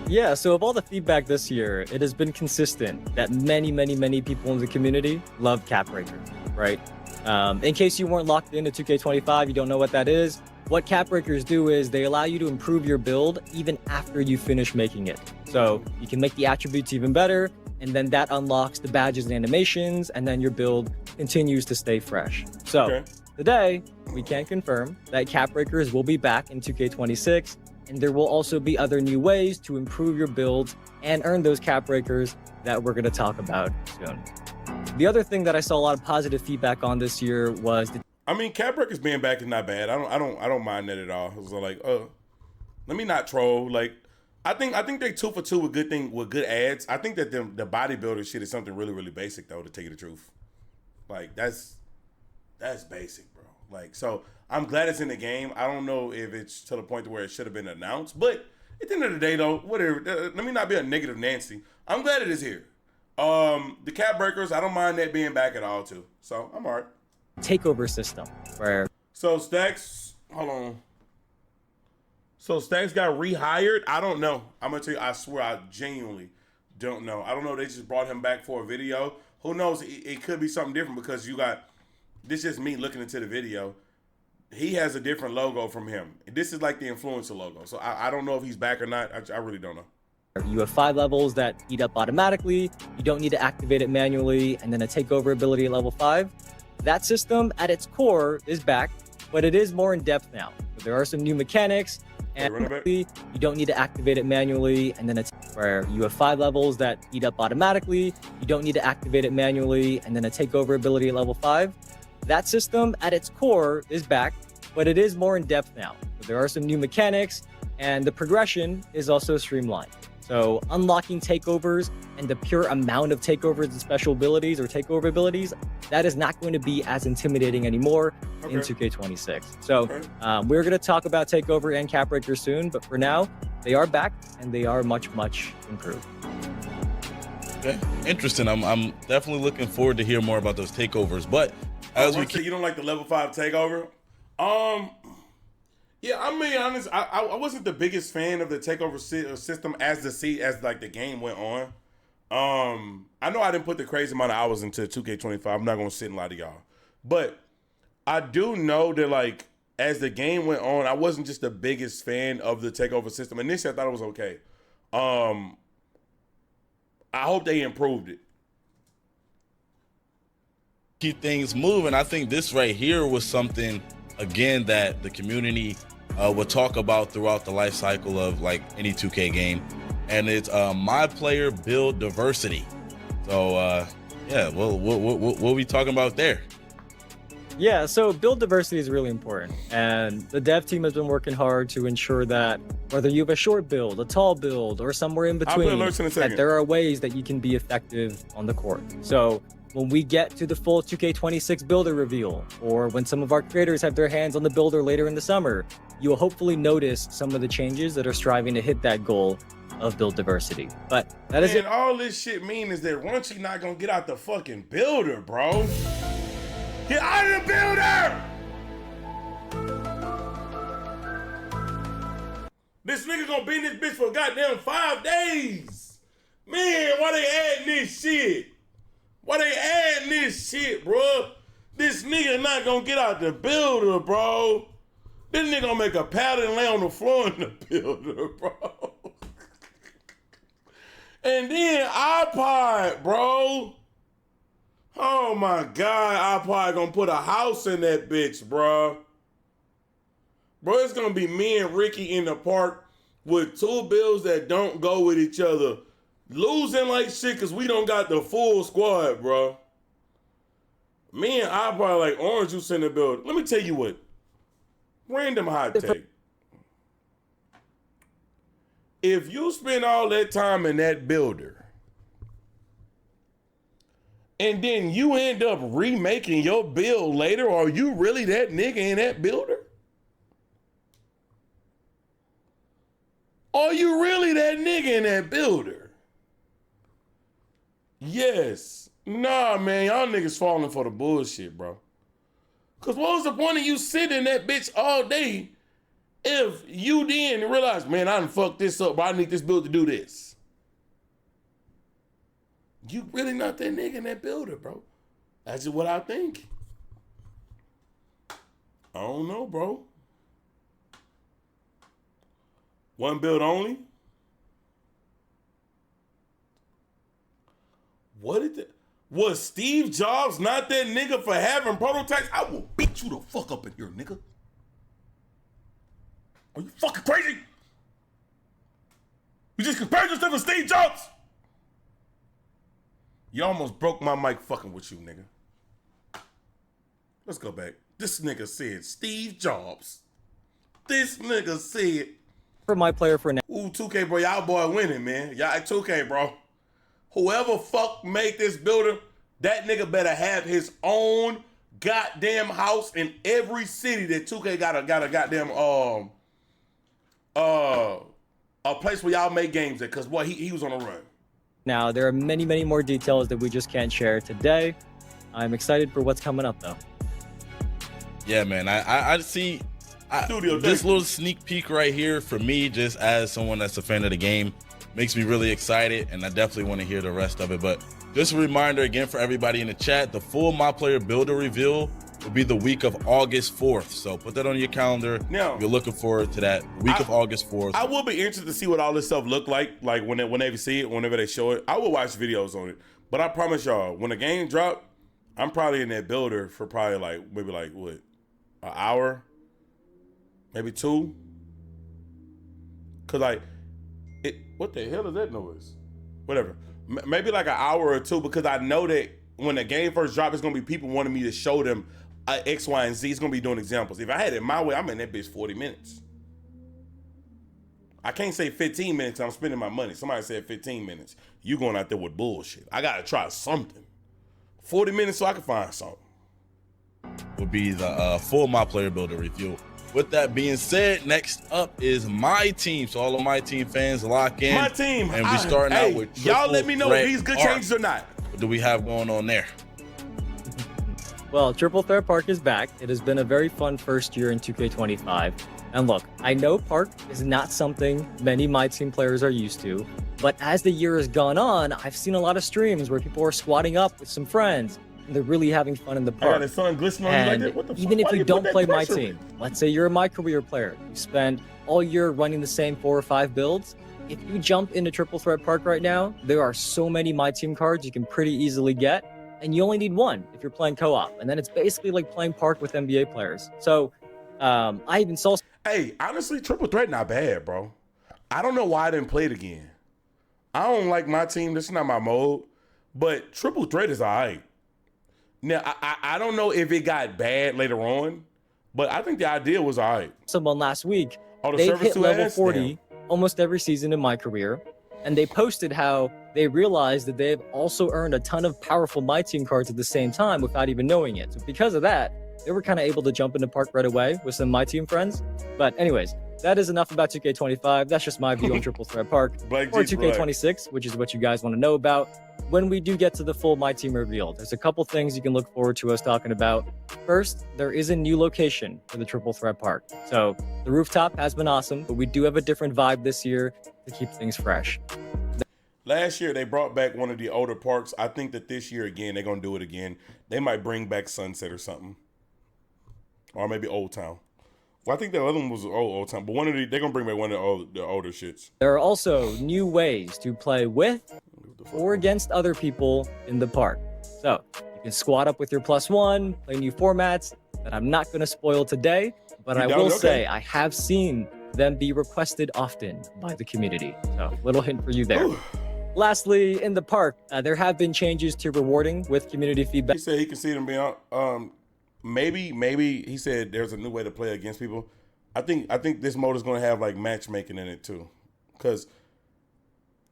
Yeah, so of all the feedback this year, it has been consistent that many people in the community love Capbreaker, right? In case you weren't locked into 2K25, you don't know what that is. What Capbreakers do is they allow you to improve your build even after you finish making it. So you can make the attributes even better, and then that unlocks the badges and animations, and then your build continues to stay fresh. So today, we can confirm that Capbreakers will be back in 2K26. and there will also be other new ways to improve your builds and earn those cap breakers that we're going to talk about soon. The other thing that I saw a lot of positive feedback on this year was I mean, cap breakers being back is not bad. I don't mind that at all. It was like, let me not troll. Like, I think they 2 for 2 with good ads. I think that the bodybuilder shit is something really, really basic though, to tell you the truth. Like, that's basic, bro. Like, so I'm glad it's in the game. I don't know if it's to the point to where it should have been announced, but at the end of the day though, whatever. Let me not be a negative Nancy. I'm glad it is here. The cap breakers, I don't mind that being back at all too. So I'm all right. Takeover system where So Stacks, hold on. So Stacks got rehired? I don't know. I'm gonna tell you, I swear I genuinely don't know. I don't know. They just brought him back for a video. Who knows? It could be something different because this is me looking into the video. He has a different logo from him. This is like the influencer logo. So I don't know if he's back or not. I really don't know. you have 5 levels that heat up automatically. You don't need to activate it manually, and then a takeover ability at level 5. That system at its core is back, but it is more in depth now. So there are some new mechanics, and you don't need to activate it manually, and then it's where you have 5 levels that heat up automatically. You don't need to activate it manually, and then a takeover ability at level 5. That system at its core is back, but it is more in depth now. So there are some new mechanics, and the progression is also streamlined. So unlocking takeovers and the pure amount of takeovers and special abilities or takeover abilities, that is not going to be as intimidating anymore in 2K26. So we're going to talk about takeover and cap breaker soon, but for now, they are back and they are much, much improved. Okay, interesting. I'm definitely looking forward to hear more about those takeovers. But as we you don't like the level 5 takeover? Yeah, I'm being honest. I wasn't the biggest fan of the takeover system as the game went on. I know I didn't put the crazy amount of hours into 2K25. I'm not gonna sit and lie to y'all, but I do know that like as the game went on, I wasn't just the biggest fan of the takeover system. Initially, I thought it was okay. I hope they improved it. Keep things moving. I think this right here was something again that the community will talk about throughout the life cycle of like any 2K game, and it's MyPLAYER build diversity. So yeah, we'll be talking about there. Yeah, so build diversity is really important, and the dev team has been working hard to ensure that whether you have a short build, a tall build, or somewhere in between, that there are ways that you can be effective on the court. So when we get to the full 2K26 builder reveal, or when some of our creators have their hands on the builder later in the summer, you will hopefully notice some of the changes that are striving to hit that goal of build diversity. But that is it. All this shit mean is that Runchy not gonna get out the fucking builder, bro. Get out of the builder! This nigga gonna be in this bitch for goddamn 5 days. Man, why they adding this shit? Why they adding this shit, bro? This nigga not gonna get out the builder, bro. This nigga gonna make a pattern and lay on the floor in the builder, bro. And then iPod, bro. Oh my God, iPod gonna put a house in that bitch, bro. Bro, it's gonna be me and Ricky in the park with 2 builds that don't go with each other. Losing like shit because we don't got the full squad, bro. Me and iPod like orange juice in the build. Let me tell you what. Random hot take. If you spend all that time in that builder and then you end up remaking your build later, are you really that nigga in that builder? Are you really that nigga in that builder? Yes. Nah, man, y'all niggas falling for the bullshit, bro. Cause what was the point of you sitting in that bitch all day if you then realize, man, I done fucked this up, but I need this build to do this? You really not that nigga in that builder, bro. That's just what I think. I don't know, bro. One build only? What is that? Was Steve Jobs not that nigga for having prototypes? I will beat you the fuck up in here, nigga. Are you fucking crazy? You just compared yourself to Steve Jobs. You almost broke my mic fucking with you, nigga. Let's go back. This nigga said Steve Jobs. This nigga said. For MyPLAYER for now. Ooh, 2K, bro. Y'all boy winning, man. Y'all at 2K, bro. Whoever fuck made this builder, that nigga better have his own goddamn house in every city that 2K got a goddamn a place where y'all make games at, cause boy, he was on a run. Now, there are many, many more details that we just can't share today. I'm excited for what's coming up, though. Yeah, man. I see this little sneak peek right here for me, just as someone that's a fan of the game, makes me really excited, and I definitely want to hear the rest of it. But just a reminder again for everybody in the chat, the full MyPLAYER builder reveal will be the week of August 4th. So put that on your calendar. Now, if you're looking forward to that, the week of August 4th. I will be interested to see what all this stuff look like whenever they see it, whenever they show it. I will watch videos on it. But I promise y'all, when the game drop, I'm probably in that builder for probably maybe what, an hour, maybe 2. Cause what the hell is that noise? Whatever. Maybe like an hour or 2, because I know that when the game first drops, it's gonna be people wanting me to show them X, Y, and Z. It's gonna be doing examples. If I had it my way, I'm in that bitch 40 minutes. I can't say 15 minutes. I'm spending my money. Somebody said 15 minutes. You going out there with bullshit. I gotta try something. 40 minutes so I can find something. Will be the full MyPLAYER builder review. With that being said, next up is MyTEAM. So all of MyTEAM fans, lock in. MyTEAM. And we starting out with y'all let me know if these good changes or not. What do we have going on there? Well, Triple Threat Park is back. It has been a very fun first year in 2K25. And look, I know Park is not something many MyTEAM players are used to, but as the year has gone on, I've seen a lot of streams where people are squatting up with some friends, and they're really having fun in the park. I got the sun glistening on you like that? What the fuck? Even if Why you don't play pressure? MyTEAM, let's say you're a MyCAREER player, you spend all year running the same 4 or 5 builds. If you jump into Triple Threat Park right now, there are so many MyTEAM cards you can pretty easily get, and you only need 1 if you're playing co-op, and then it's basically like playing Park with NBA players. So I even saw. Hey, honestly, Triple Threat not bad, bro. I don't know why I didn't play it again. I don't like MyTEAM. This is not my mode, but Triple Threat is all right. Now, I don't know if it got bad later on, but I think the idea was all right. Someone last week, the they've service hit level 40 almost every season in MyCAREER, and they posted how they realized that they've also earned a ton of powerful MyTEAM cards at the same time without even knowing it. So because of that, they were kind of able to jump into Park right away with some MyTEAM friends. But anyways, that is enough about 2K25. That's just my view on Triple Threat Park. Or 2K26, which is what you guys want to know about. When we do get to the full MyTEAM reveal, there's a couple things you can look forward to us talking about. First, there is a new location for the Triple Threat Park. So the rooftop has been awesome, but we do have a different vibe this year to keep things fresh. Last year, they brought back one of the older parks. I think that this year, again, they're going to do it again. They might bring back Sunset or something. Or maybe Old Town. Well, I think the other one was Old Town, but they're going to bring back one of the older shits. There are also new ways to play with or against other people in the park. So you can squad up with your +1, play new formats that I'm not going to spoil today, but I will say I have seen them be requested often by the community. So little hint for you there. Lastly, in the park, there have been changes to rewarding with community feedback. He said he can see them being out. Maybe he said there's a new way to play against people. I think this mode is going to have like matchmaking in it too, because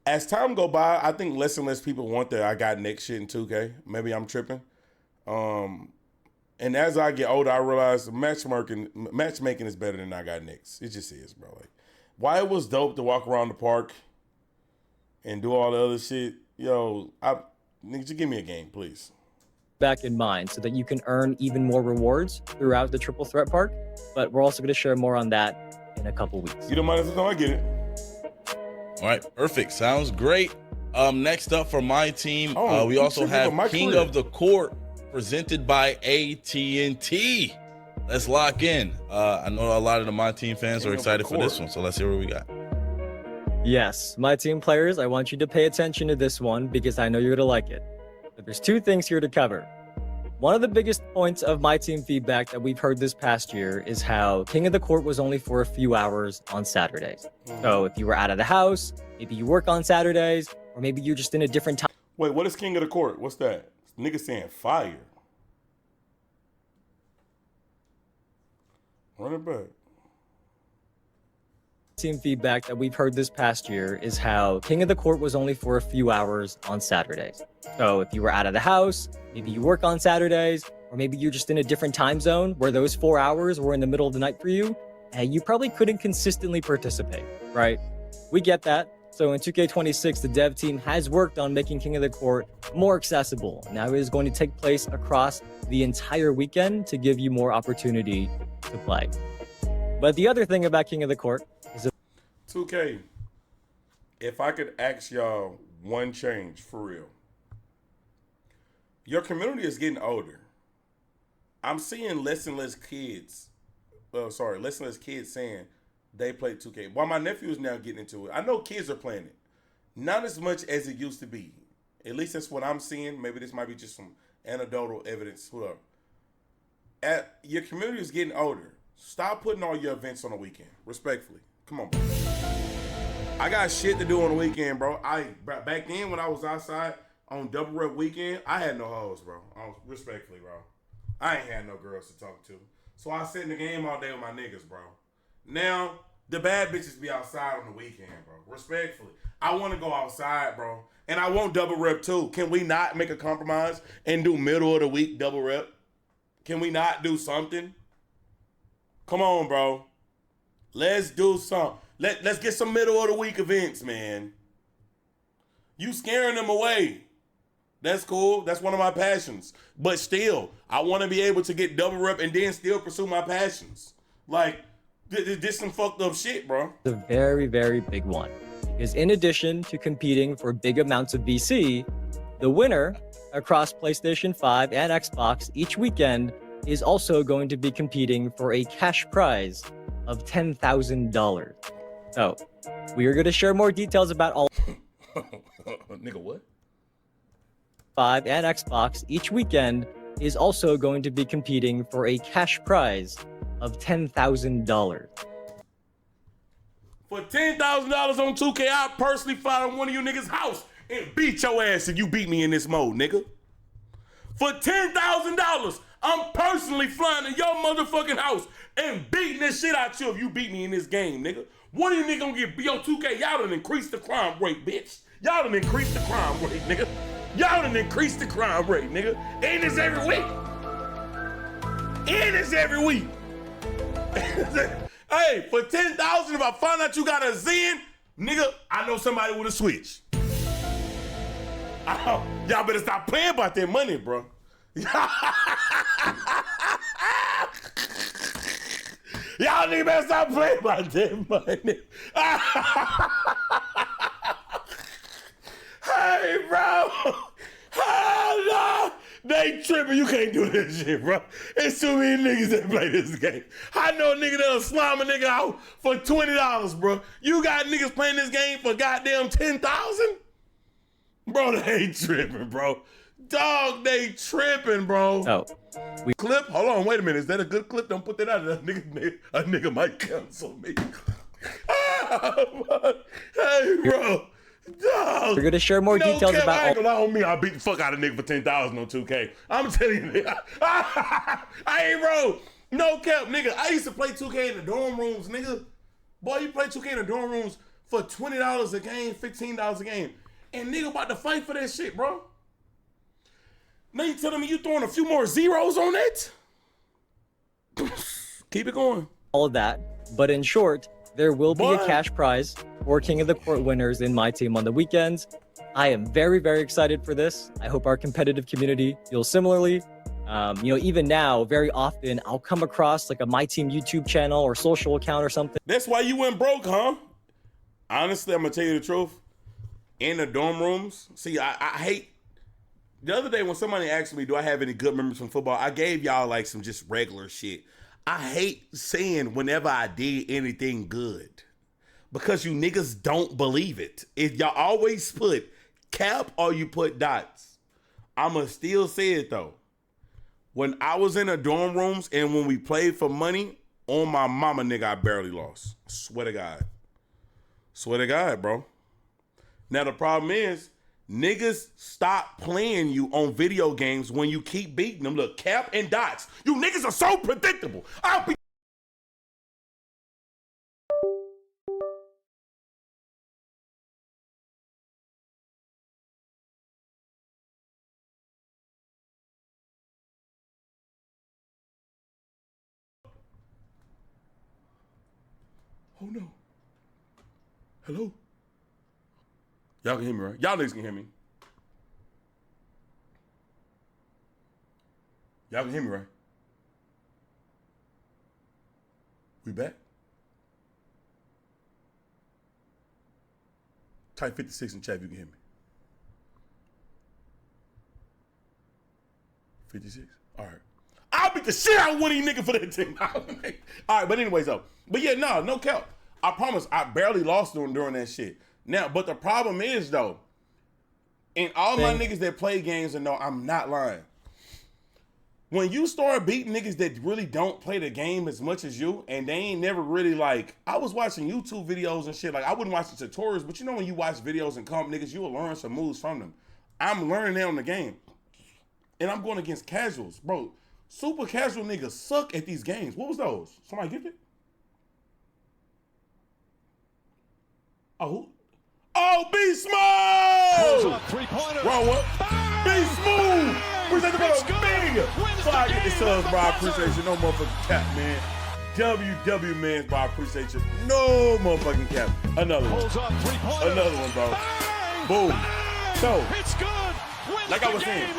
as time go by, I think less and less people want the I got next shit in 2K. Maybe I'm tripping. And as I get older, I realize matchmaking is better than I got next. It just is, bro. Like, why it was dope to walk around the park and do all the other shit, yo, just give me a game, please. Back in mind so that you can earn even more rewards throughout the Triple Threat Park, but we're also going to share more on that in a couple weeks. You don't mind if I get it? All right, perfect. Sounds great. Next up for MyTEAM, we also have King of the Court presented by AT&T. Let's lock in. I know a lot of the MyTEAM fans are excited for this one, so let's hear what we got. Yes, MyTEAM players, I want you to pay attention to this one because I know you're going to like it. But there's 2 things here to cover. One of the biggest points of my team feedback that we've heard this past year is how King of the Court was only for a few hours on Saturdays. So if you were out of the house, maybe you work on Saturdays, or maybe you're just in a different time. Wait, what is King of the Court? What's that? Nigga saying fire. Run it back. Team feedback that we've heard this past year is how King of the Court was only for a few hours on Saturdays. So if you were out of the house, maybe you work on Saturdays, or maybe you're just in a different time zone where those 4 hours were in the middle of the night for you, and you probably couldn't consistently participate, right? We get that. So in 2K26, the dev team has worked on making King of the Court more accessible. Now it is going to take place across the entire weekend to give you more opportunity to play. But the other thing about King of the Court is 2K, if I could ask y'all one change for real. Your community is getting older. I'm seeing less and less kids. Less and less kids saying they play 2K. While my nephew is now getting into it. I know kids are playing it. Not as much as it used to be. At least that's what I'm seeing. Maybe this might be just some anecdotal evidence. Whoever. Your community is getting older. Stop putting all your events on the weekend. Respectfully. Come on, bro. I got shit to do on the weekend, bro. Back then when I was outside on double rep weekend, I had no hoes, bro. Respectfully, bro. I ain't had no girls to talk to. So I sit in the game all day with my niggas, bro. Now, the bad bitches be outside on the weekend, bro. Respectfully. I want to go outside, bro. And I want double rep too. Can we not make a compromise and do middle of the week double rep? Can we not do something? Come on, bro. Let's do something. Let's get some middle of the week events, man. You scaring them away. That's cool. That's one of my passions. But still, I want to be able to get double rep and then still pursue my passions. Like, this some fucked up shit, bro. a very, very big one. Because in addition to competing for big amounts of VC, the winner across PlayStation 5 and Xbox each weekend is also going to be competing for a cash prize of $10,000. So, we are going to share more details about all Nigga, what? 5 and Xbox each weekend is also going to be competing for a cash prize of $10,000. For $10,000 on 2K, I personally fly to one of you niggas' house and beat your ass if you beat me in this mode, nigga. For $10,000, I'm personally flying to your motherfucking house and beating this shit out you if you beat me in this game, nigga. What are you niggas gonna get? Yo, 2K, y'all done increased the crime rate, bitch. Y'all done increased the crime rate, nigga. Y'all done increased the crime rate, nigga. And it's every week. And it's every week. Hey, for $10,000, if I find out you got a Zen, nigga, I know somebody with a Switch. Y'all better stop playing about that money, bro. Y'all niggas better stop playing about that money. Hey, bro. Oh, no. They tripping. You can't do this shit, bro. It's too many niggas that play this game. I know a nigga that'll slime a nigga out for $20, bro. You got niggas playing this game for goddamn $10,000? Bro, they ain't tripping, bro. Dog, they tripping, bro. Oh. Clip? Hold on, wait a minute. Is that a good clip? Don't put that out. A nigga might cancel me. Hey, bro. Dog. We're going to share more details cap, about I ain't gonna lie on me. I'll beat the fuck out of nigga for $10,000 on 2K. I'm telling you, hey, bro. No cap, nigga. I used to play 2K in the dorm rooms, nigga. Boy, you play 2K in the dorm rooms for $20 a game, $15 a game. And nigga about to fight for that shit, bro. Now you telling me you throwing a few more zeros on it? Keep it going. all of that. But in short, there will be a cash prize for King of the Court winners in my team on the weekends. I am very, very excited for this. I hope our competitive community feels similarly. Even now, very often I'll come across like a MyTEAM YouTube channel or social account or something. That's why you went broke, huh? Honestly, I'm gonna tell you the truth. In the dorm rooms, see, I hate. The other day when somebody asked me, do I have any good memories from football? I gave y'all like some just regular shit. I hate saying whenever I did anything good because you niggas don't believe it. If y'all always put cap or you put dots, I'ma still say it though. When I was in the dorm rooms and when we played for money, on my mama, nigga, I barely lost. Swear to God. Swear to God, bro. Now, the problem is, niggas stop playing you on video games when you keep beating them. Look, Cap and Dots. You niggas are so predictable. I'll be... Oh, no. Hello? Y'all can hear me, right? Y'all niggas can hear me. Y'all can hear me, right? We back? Type 56 in chat if you can hear me. 56? All right. I'll beat the shit out of one of these niggas for that team. All right, but anyways, though. But yeah, no cap. I promise, I barely lost during that shit. Now, but the problem is, though, and all my niggas that play games and know I'm not lying. When you start beating niggas that really don't play the game as much as you, and they ain't never really like, I was watching YouTube videos and shit, like I wouldn't watch the tutorials, but you know when you watch videos and comp niggas, you will learn some moves from them. I'm learning that on the game. And I'm going against casuals. Bro, super casual niggas suck at these games. What was those? Somebody get it? Oh, Be Smooth! Wrong one. Be Smooth! Appreciate the big. Before I get this subs, bro, I appreciate you. No motherfucking cap, man. WW, man, bro, I appreciate you. No motherfucking cap. Another one. Another one, bro. Boom. So, like I was saying,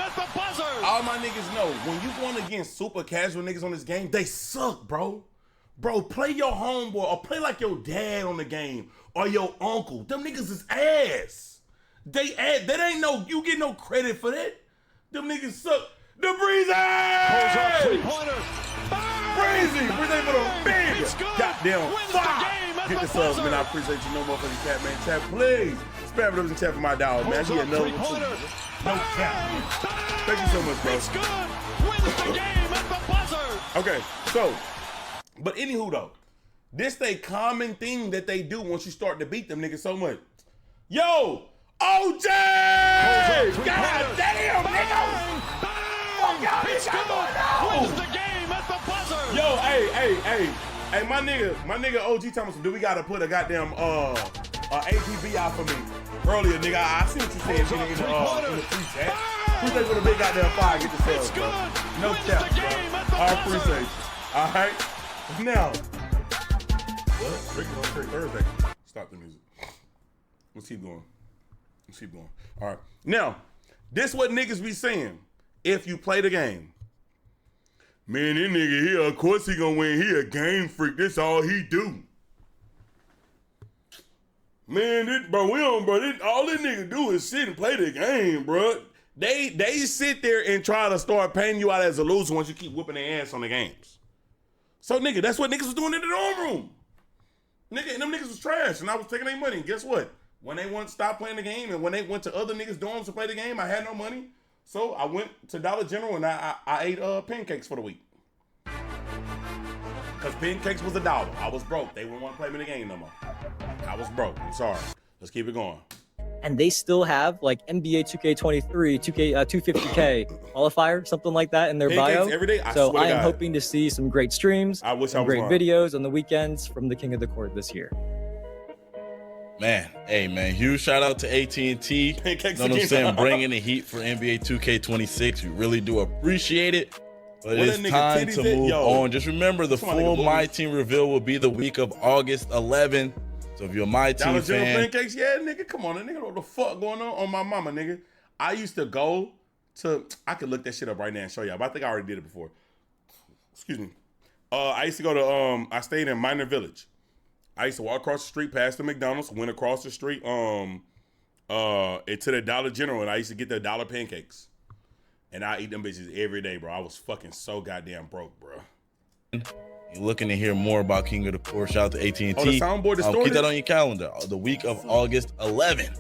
all my niggas know, when you going against super casual niggas on this game, they suck, bro. Bro, play your homeboy or play like your dad on the game or your uncle. Them niggas is ass. They ain't no, you get no credit for that. Them niggas suck. The Breezy! Breezy! Breezy for the big! Goddamn fuck! Get the subs, man. I appreciate you. No motherfucking chat, man. Chat, please. Spam it up in chat for my dog, man. He another one too. No cap. Thank you so much, bro. It's good. Wins the game at the buzzer. Okay, so, but anywho though, this a common thing that they do once you start to beat them niggas so much. Yo, OJ! God damn, nigga! Fuck y'all, it's good. Wins the game at the buzzer. Yo, hey, my nigga OG Thomas, do we gotta put a goddamn APB out for me earlier, nigga? I see what you said in the free chat. Appreciate for the big goddamn fire. Get the subs, bro. No cap, bro. I appreciate you. All right. Now, what? Ricky on Thursday. Stop the music. Let's keep going. All right. Now, this what niggas be saying if you play the game. Man, this nigga here, of course he gonna win. He a game freak. This all he do. Man, all this nigga do is sit and play the game, bro. They sit there and try to start paying you out as a loser once you keep whooping their ass on the games. So, nigga, that's what niggas was doing in the dorm room. Nigga, and them niggas was trash, and I was taking their money. And guess what? When they wanted to stop playing the game, and when they went to other niggas' dorms to play the game, I had no money. So I went to Dollar General and I ate pancakes for the week. Because pancakes was $1. I was broke. They wouldn't want to play me the game no more. I was broke. I'm sorry. Let's keep it going. And they still have like NBA 2K23, 250K qualifier, something like that in their bio. Every day. So I am hoping to see some great streams, some great videos on the weekends from the King of the Court this year. Man, hey man, huge shout out to AT&T. You know what I'm saying? Bringing the heat for NBA 2K26. We really do appreciate it. But it's time to move on. Just remember, the full MyTEAM reveal will be the week of August 11th. So if you're a MyTEAM fan, pancakes, yeah, nigga, come on, nigga, what the fuck going on my mama, nigga? I used to go to, I could look that shit up right now and show y'all, but I think I already did it before. Excuse me. I used to go to, I stayed in Minor Village. I used to walk across the street past the McDonald's, went across the street to the Dollar General, and I used to get the $1 pancakes. And I eat them bitches every day, bro. I was fucking so goddamn broke, bro. You're looking to hear more about King of the Court, shout out to AT&T. Oh, the soundboard distorted? Keep that on your calendar. The week of August 11th.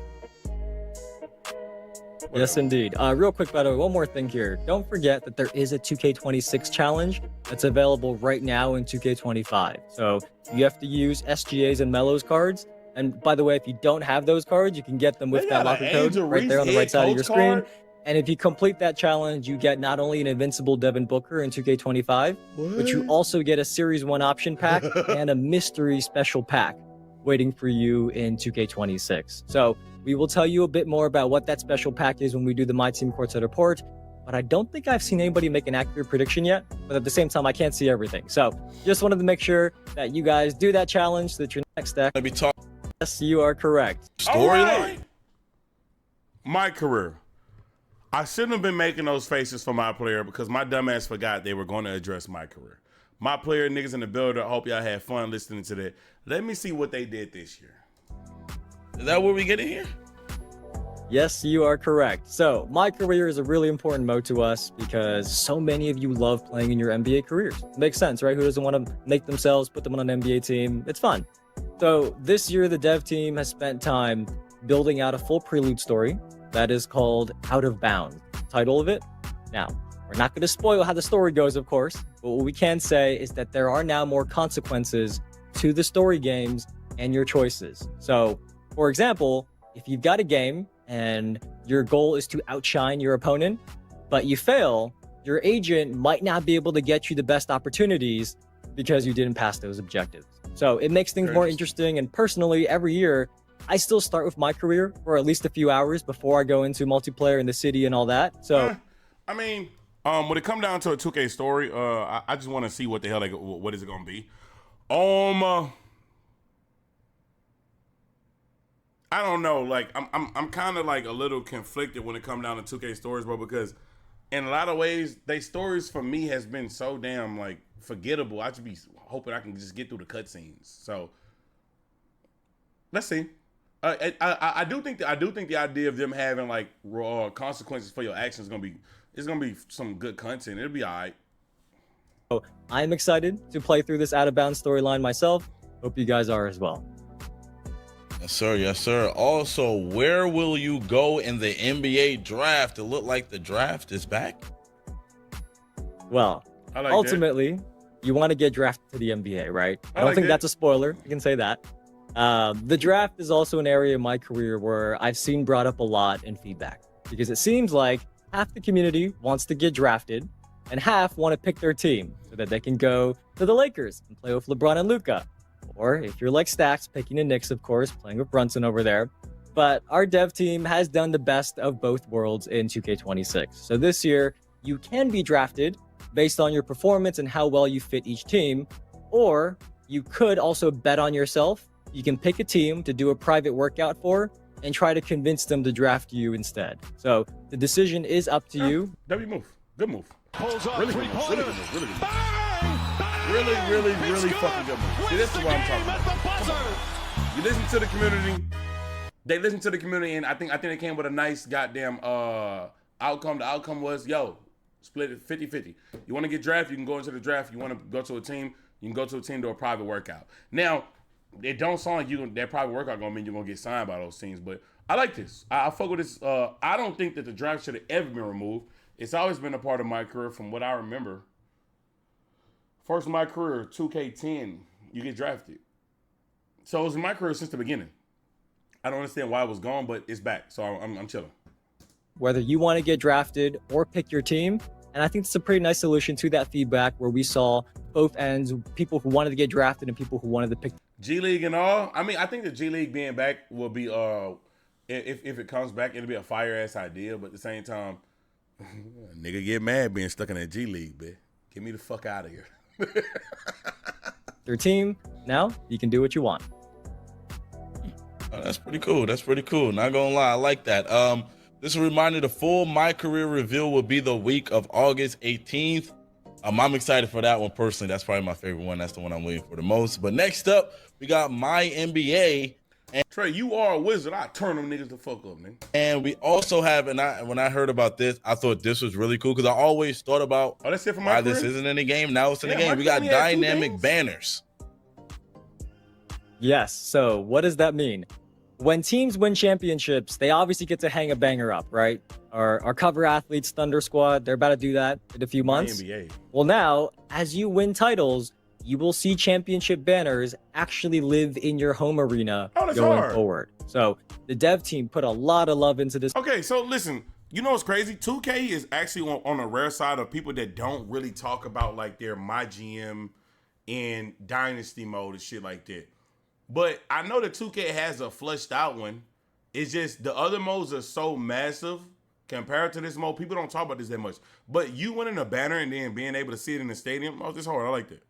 Yes, indeed. Real quick, by the way, one more thing here. Don't forget that there is a 2K26 challenge that's available right now in 2K25. So you have to use SGA's and Melo's cards. And by the way, if you don't have those cards, you can get them with They that got locker an code Angel right there on the Reese right side of head your coach screen. card? And if you complete that challenge, you get not only an invincible Devin Booker in 2K25, but you also get a Series 1 option pack and a mystery special pack waiting for you in 2K26. So we will tell you a bit more about what that special pack is when we do the MyTEAM Courtside Report, but I don't think I've seen anybody make an accurate prediction yet, but at the same time, I can't see everything. So just wanted to make sure that you guys do that challenge so that your next deck. Yes, you are correct. Storyline. MyCAREER. I shouldn't have been making those faces for MyPLAYER because my dumbass forgot they were going to address MyCAREER. MyPLAYER niggas in the building, I hope y'all had fun listening to that. Let me see what they did this year. Is that what we get in here? Yes, you are correct. So MyCAREER is a really important mode to us because so many of you love playing in your NBA careers. Makes sense, right? Who doesn't want to make themselves, put them on an NBA team? It's fun. So this year, the dev team has spent time building out a full prelude story that is called Out of Bounds. Title of it? Now, we're not going to spoil how the story goes, of course, but what we can say is that there are now more consequences to the story games and your choices. So, for example, if you've got a game and your goal is to outshine your opponent, but you fail, your agent might not be able to get you the best opportunities because you didn't pass those objectives. So it makes things more interesting. And personally, every year, I still start with MyCAREER for at least a few hours before I go into multiplayer in the city and all that. So, I mean, when it come down to a 2K story, I just want to see what the hell what is it gonna be. I don't know. Like, I'm kind of like a little conflicted when it come down to 2K stories, bro, because in a lot of ways, they stories for me has been so damn like forgettable. I should be hoping I can just get through the cutscenes. So let's see. I do think the idea of them having like raw consequences for your actions is gonna be some good content. It'll be all right. So I'm excited to play through this Out of Bounds storyline myself. Hope you guys are as well. Yes, sir. Yes, sir. Also, where will you go in the NBA draft? It looked like the draft is back. Well, ultimately, you want to get drafted to the NBA, right? I don't think that's a spoiler. You can say that. The draft is also an area in my career where I've seen brought up a lot in feedback because it seems like half the community wants to get drafted and half want to pick their team so that they can go to the Lakers and play with LeBron and Luka. Or if you're like Stacks, picking the Knicks, of course, playing with Brunson over there. But our dev team has done the best of both worlds in 2K26. So this year, you can be drafted based on your performance and how well you fit each team. Or you could also bet on yourself. You can pick a team to do a private workout for and try to convince them to draft you instead. So the decision is up to you. W move. Good move. Pulls up, Really good move. Really good move. Really good move. Really fucking good move. See, this is what I'm talking about. You listen to the community. They listen to the community, and I think they came with a nice goddamn outcome. The outcome was, yo, split it 50-50. You want to get drafted, you can go into the draft. You want to go to a team, you can go to a team to a private workout. Now, it don't sound like that private workout gonna mean you're gonna get signed by those teams, but I like this. I fuck with this. I don't think that the draft should have ever been removed. It's always been a part of my career from what I remember. First in my career, 2K10, you get drafted. So it was in my career since the beginning. I don't understand why it was gone, but it's back. So I'm chilling. Whether you want to get drafted or pick your team. And I think it's a pretty nice solution to that feedback where we saw both ends, people who wanted to get drafted and people who wanted to pick. G League and all. I mean, I think the G League being back will be, if it comes back, it'll be a fire ass idea. But at the same time, nigga get mad being stuck in that G League, bitch. Get me the fuck out of here. Your team, now you can do what you want. Oh, that's pretty cool. That's pretty cool. Not gonna lie, I like that. This is a reminder: the full MyCAREER reveal will be the week of August 18th. I'm excited for that one personally. That's probably my favorite one. That's the one I'm waiting for the most. But next up, we got MyNBA. And Trey, you are a wizard. I turn them niggas the fuck up, man. And we also have, when I heard about this, I thought this was really cool because I always thought about that's it for why my this career? isn't in the game. Now it's in the game. We got dynamic banners. Yes. So what does that mean? when teams win championships, they obviously get to hang a banger up, right? Our cover athletes, Thunder Squad, they're about to do that in a few months. MyNBA. Well, now, as you win titles, you will see championship banners actually live in your home arena that's going hard. forward. So the dev team put a lot of love into this. Okay, so listen, you know what's crazy? 2K is actually on the rare side of people that don't really talk about like their MyGM and Dynasty mode and shit like that. But I know that 2K has a fleshed out one. It's just the other modes are so massive compared to this mode. People don't talk about this that much. But you winning a banner and then being able to see it in the stadium, oh, this hard. I like that.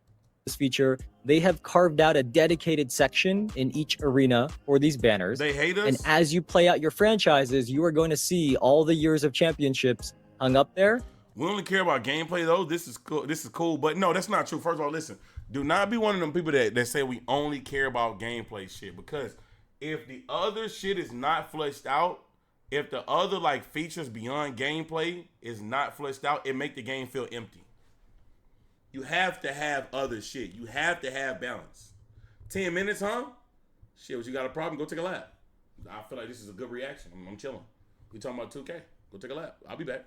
This feature, they have carved out a dedicated section in each arena for these banners. They hate us. And as you play out your franchises, you are going to see all the years of championships hung up there. We only care about gameplay though. This is cool. This is cool. But no, that's not true. First of all, listen. Do not be one of them people that say we only care about gameplay shit. Because if the other shit is not fleshed out, if the other like features beyond gameplay is not fleshed out, it make the game feel empty. You have to have other shit. You have to have balance. 10 minutes, huh? Shit, what you got a problem? Go take a lap. I feel like this is a good reaction. I'm chilling. We talking about 2K. Go take a lap. I'll be back.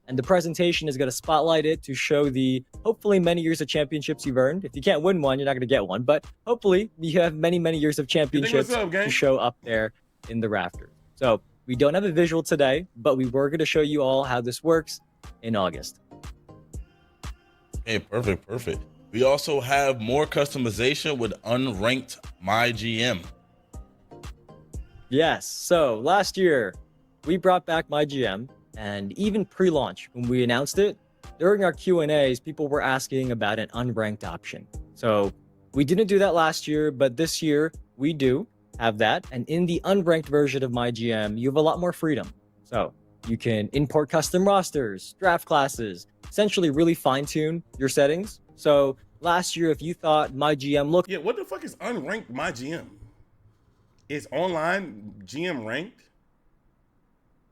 And the presentation is going to spotlight it to show the hopefully many years of championships you've earned. If you can't win one, you're not going to get one. But hopefully you have many, many years of championships to show up there in the rafters. So we don't have a visual today, but we were going to show you all how this works in August. Okay, perfect. We also have more customization with unranked MyGM. Yes. So last year, we brought back MyGM. And even pre-launch, when we announced it, during our Q&As, people were asking about an unranked option. So we didn't do that last year, but this year we do have that. And in the unranked version of MyGM, you have a lot more freedom. So you can import custom rosters, draft classes, essentially really fine-tune your settings. So last year, if you thought MyGM looked... Yeah, what the fuck is unranked MyGM? Is online GM ranked?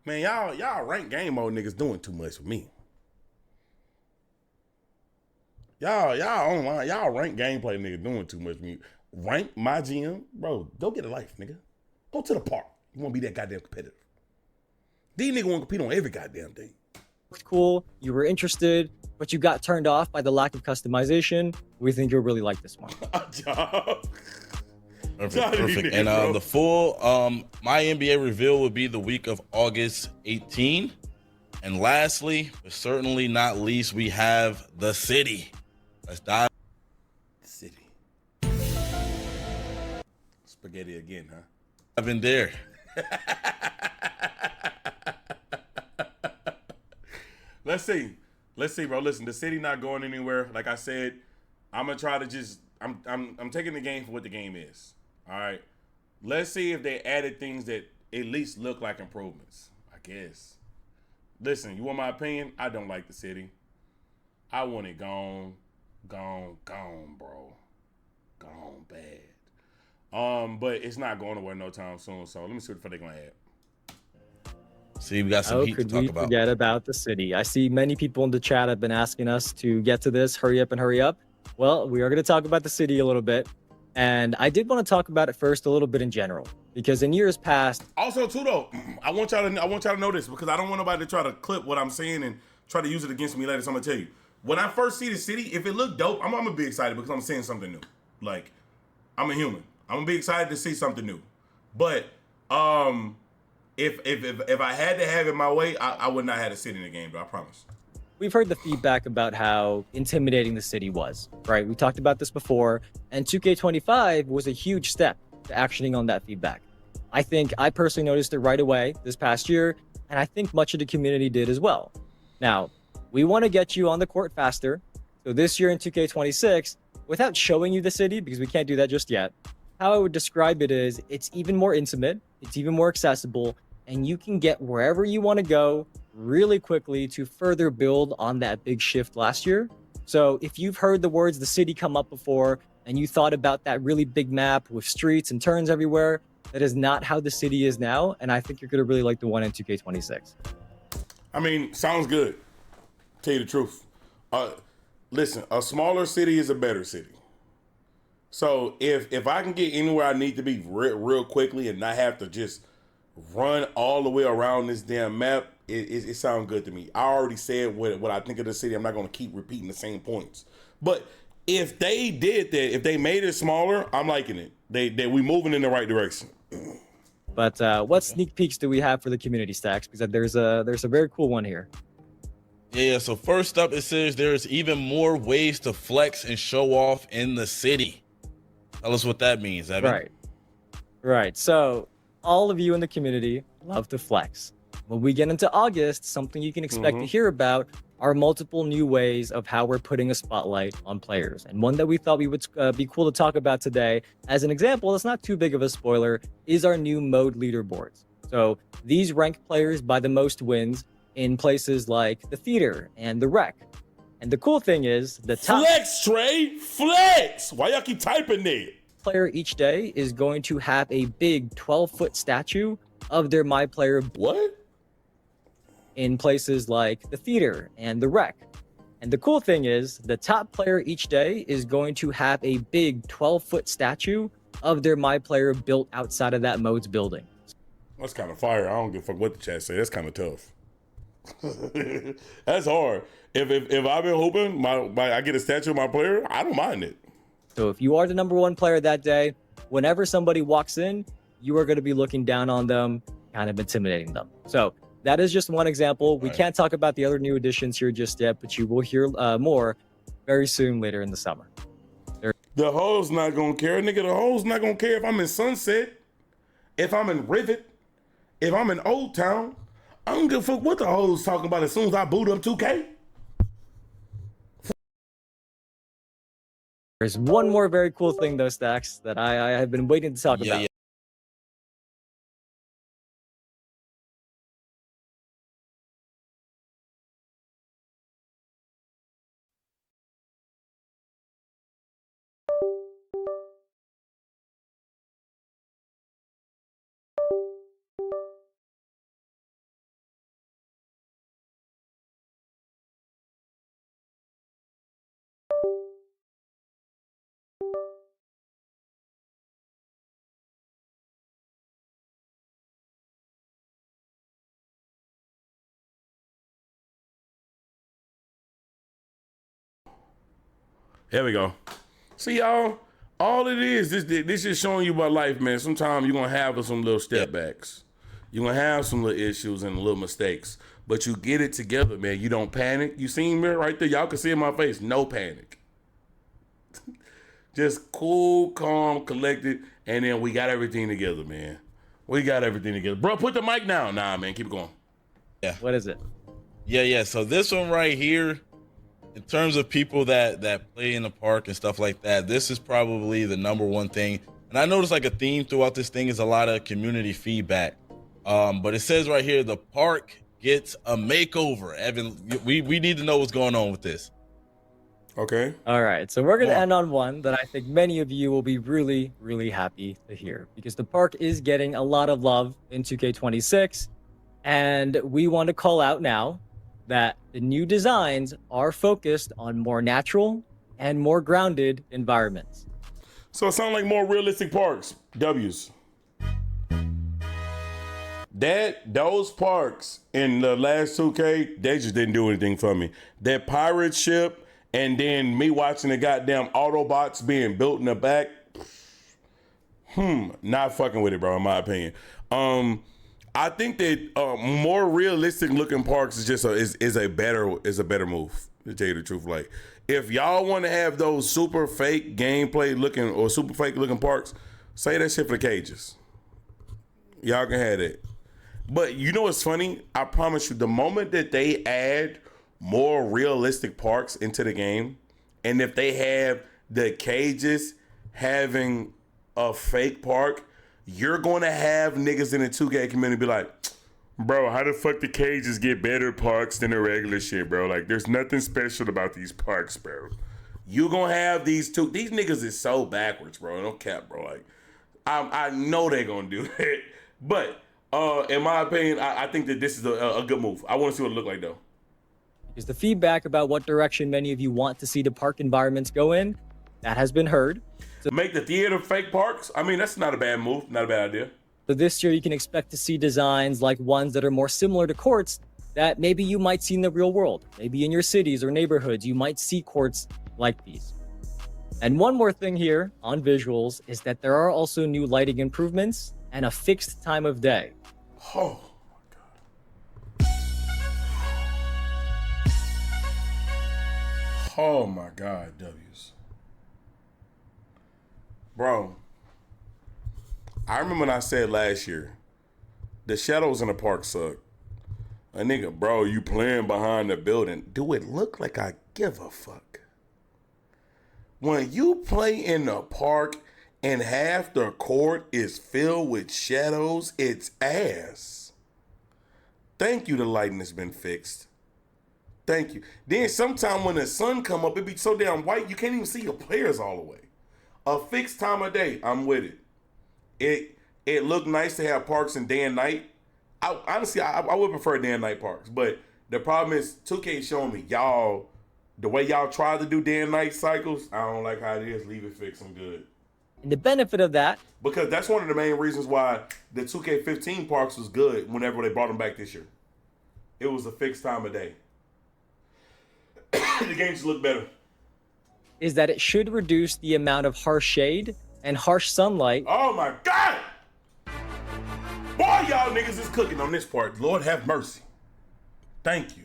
Man, y'all ranked game mode niggas doing too much for me. Y'all online, y'all ranked gameplay niggas doing too much for me. Rank MyGM, bro, go get a life, nigga. Go to the park. You wanna be that goddamn competitive. These niggas wanna compete on every goddamn thing. Cool, you were interested, but you got turned off by the lack of customization. We think you'll really like this one. Perfect. And the full MyNBA reveal will be the week of August 18. And lastly, but certainly not least, we have the city. Let's dive. City. Spaghetti again, huh? I've been there. Let's see, bro. Listen, the city not going anywhere. Like I said, I'm gonna try to just. I'm taking the game for what the game is. All right. Let's see if they added things that at least look like improvements. I guess. Listen, you want my opinion? I don't like the city. I want it gone, bro. Gone bad. But it's not going nowhere no time soon. So let me see what they're gonna add. See, we got some heat to talk about. Could we forget about the city? I see many people in the chat have been asking us to get to this. Hurry up. Well, we are going to talk about the city a little bit. And I did want to talk about it first a little bit in general, because in years past. Also, too, though, I want y'all to know this, because I don't want nobody to try to clip what I'm saying and try to use it against me later. So I'm gonna tell you, when I first see the city, if it looked dope, I'm gonna be excited because I'm seeing something new. Like, I'm a human. I'm gonna be excited to see something new. But if I had to have it my way, I would not have the city in the game, though. I promise. We've heard the feedback about how intimidating the city was, right? We talked about this before, and 2K25 was a huge step to actioning on that feedback. I think I personally noticed it right away this past year, and I think much of the community did as well. Now, we want to get you on the court faster. So this year in 2K26, without showing you the city, because we can't do that just yet, how I would describe it is it's even more intimate, it's even more accessible, and you can get wherever you want to go really quickly to further build on that big shift last year. So if you've heard the words the city come up before and you thought about that really big map with streets and turns everywhere, that is not how the city is now. And I think you're going to really like the one in 2K26. I mean, sounds good. Tell you the truth. Listen, a smaller city is a better city. So if I can get anywhere I need to be real quickly and not have to just run all the way around this damn map, it sounds good to me. I already said what I think of the city. I'm not going to keep repeating the same points. But if they did that, if they made it smaller, I'm liking it. We moving in the right direction. But what sneak peeks do we have for the community stacks? Because there's a very cool one here. Yeah, so first up, it says there's even more ways to flex and show off in the city. Tell us what that means, Evan. Right. So all of you in the community love to flex. When we get into August, something you can expect to hear about are multiple new ways of how we're putting a spotlight on players. And one that we thought we would be cool to talk about today, as an example, that's not too big of a spoiler, is our new mode leaderboards. So these rank players by the most wins in places like the theater and the rec. And the cool thing is the top flex, Trey, flex. Why y'all keep typing that? Player each day is going to have a big 12-foot statue of their MyPLAYER what in places like the theater and the rec. And the cool thing is the top player each day is going to have a big 12-foot statue of their MyPLAYER built outside of that mode's building. That's kind of fire. I don't give a fuck what the chat say. That's kind of tough. That's hard. If I've been hoping I get a statue of my player, I don't mind it. So if you are the number one player that day, whenever somebody walks in, you are going to be looking down on them, kind of intimidating them. So that is just one example. We can't talk about the other new additions here just yet, but you will hear more very soon later in the summer. The hoes not going to care, nigga. The hoes not going to care if I'm in Sunset, if I'm in Rivet, if I'm in Old Town. I don't give a fuck what the hoes talking about as soon as I boot up 2K. There's one more very cool thing, though, Stacks, that I have been waiting to talk about. Yeah. There we go. See, y'all, all it is, this is showing you about life, man. Sometimes you're going to have some little step backs. You're going to have some little issues and little mistakes. But you get it together, man. You don't panic. You seen me right there? Y'all can see in my face. No panic. Just cool, calm, collected, and then we got everything together, man. We got everything together. Bro, put the mic down. Nah, man, keep it going. Yeah. What is it? Yeah. So this one right here, in terms of people that play in the park and stuff like that, this is probably the number one thing. And I noticed like a theme throughout this thing is a lot of community feedback. But it says right here, the park gets a makeover. Evan, we need to know what's going on with this. Okay. All right. So we're going to end on one that I think many of you will be really, really happy to hear, because the park is getting a lot of love in 2K26. And we want to call out now that the new designs are focused on more natural and more grounded environments. So it sounds like more realistic parks. W's. Those parks in the last 2K, they just didn't do anything for me. That pirate ship and then me watching the goddamn Autobots being built in the back, not fucking with it, bro, in my opinion. I think that more realistic looking parks is just a better move, to tell you the truth. Like, if y'all want to have those super fake gameplay looking or super fake looking parks, say that shit for the cages. Y'all can have it. But you know what's funny? I promise you, the moment that they add more realistic parks into the game, and if they have the cages having a fake park, you're going to have niggas in the 2K community be like, bro, how the fuck the cages get better parks than the regular shit, bro? Like, there's nothing special about these parks, bro. You going to have these niggas is so backwards, bro. No cap, bro. Like, I know they going to do it. But in my opinion, I think that this is a good move. I want to see what it look like, though. Because the feedback about what direction many of you want to see the park environments go in, that has been heard. Make the theater fake parks. I mean, that's not a bad move. Not a bad idea. So this year you can expect to see designs like ones that are more similar to courts that maybe you might see in the real world. Maybe in your cities or neighborhoods, you might see courts like these. And one more thing here on visuals is that there are also new lighting improvements and a fixed time of day. Oh my God. Oh my God, W's. Bro, I remember when I said last year, the shadows in the park suck. A nigga, bro, you playing behind the building. Do it look like I give a fuck? When you play in the park and half the court is filled with shadows, it's ass. Thank you, the lighting has been fixed. Thank you. Then sometime when the sun come up, it be so damn white, you can't even see your players all the way. A fixed time of day, I'm with it. It looked nice to have parks in day and night. Honestly, I would prefer day and night parks, but the problem is 2K showing me y'all, the way y'all try to do day and night cycles, I don't like how it is. Leave it fixed. I'm good. And the benefit of that, because that's one of the main reasons why the 2K15 parks was good whenever they brought them back this year. It was a fixed time of day. The games look better. is that it should reduce the amount of harsh shade and harsh sunlight. Oh my God! Boy, y'all niggas is cooking on this part. Lord have mercy. Thank you.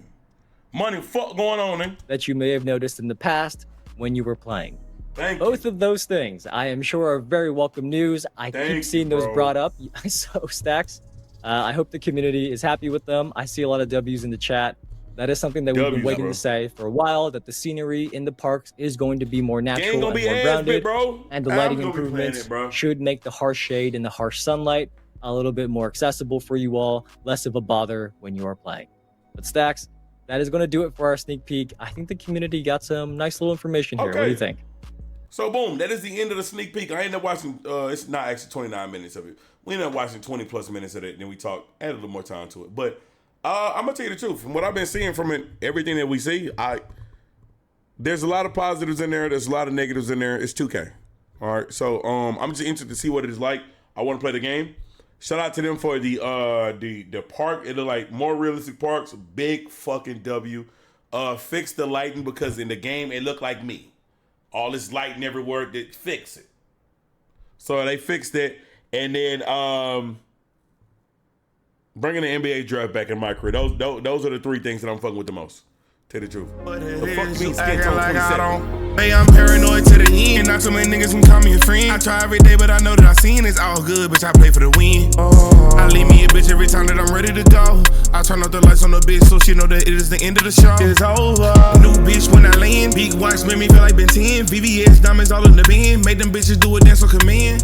Money fuck going on, eh? That you may have noticed in the past when you were playing. Thank you. Both of those things, I am sure, are very welcome news. I keep seeing those brought up. So, Stacks, I hope the community is happy with them. I see a lot of W's in the chat. That is something that we've been waiting to say for a while, that the scenery in the parks is going to be more natural and more grounded. And the lighting improvements should make the harsh shade and the harsh sunlight a little bit more accessible for you all, less of a bother when you are playing. But Stacks, that is going to do it for our sneak peek. I think the community got some nice little information here. What do you think? So boom, that is the end of the sneak peek. I ended up watching, it's not actually 29 minutes of it. We ended up watching 20 plus minutes of it, then we talked, added a little more time to it. But I'm gonna tell you the truth. From what I've been seeing from it, everything that we see, there's a lot of positives in there. There's a lot of negatives in there. It's 2K. All right. So I'm just interested to see what it is like. I want to play the game. Shout out to them for the park. It look like more realistic parks. Big fucking W. Fix the lighting because in the game it looked like me. All this lighting everywhere, they fix it. So they fixed it, and then bringing the NBA draft back in MyCAREER. Those are the three things that I'm fucking with the most. Tell the truth. The fuck you mean skits on 27? Hey, I'm paranoid to the end. Not too many niggas can call me a friend. I try every day, but I know that I seen it's all good, bitch. I play for the win. I leave me a bitch every time that I'm ready to go. I turn off the lights on the bitch so she know that it is the end of the show. It's over. New bitch when I land. Big watch made me feel like Ben 10. VVS diamonds all in the bin. Made them bitches do a dance on command.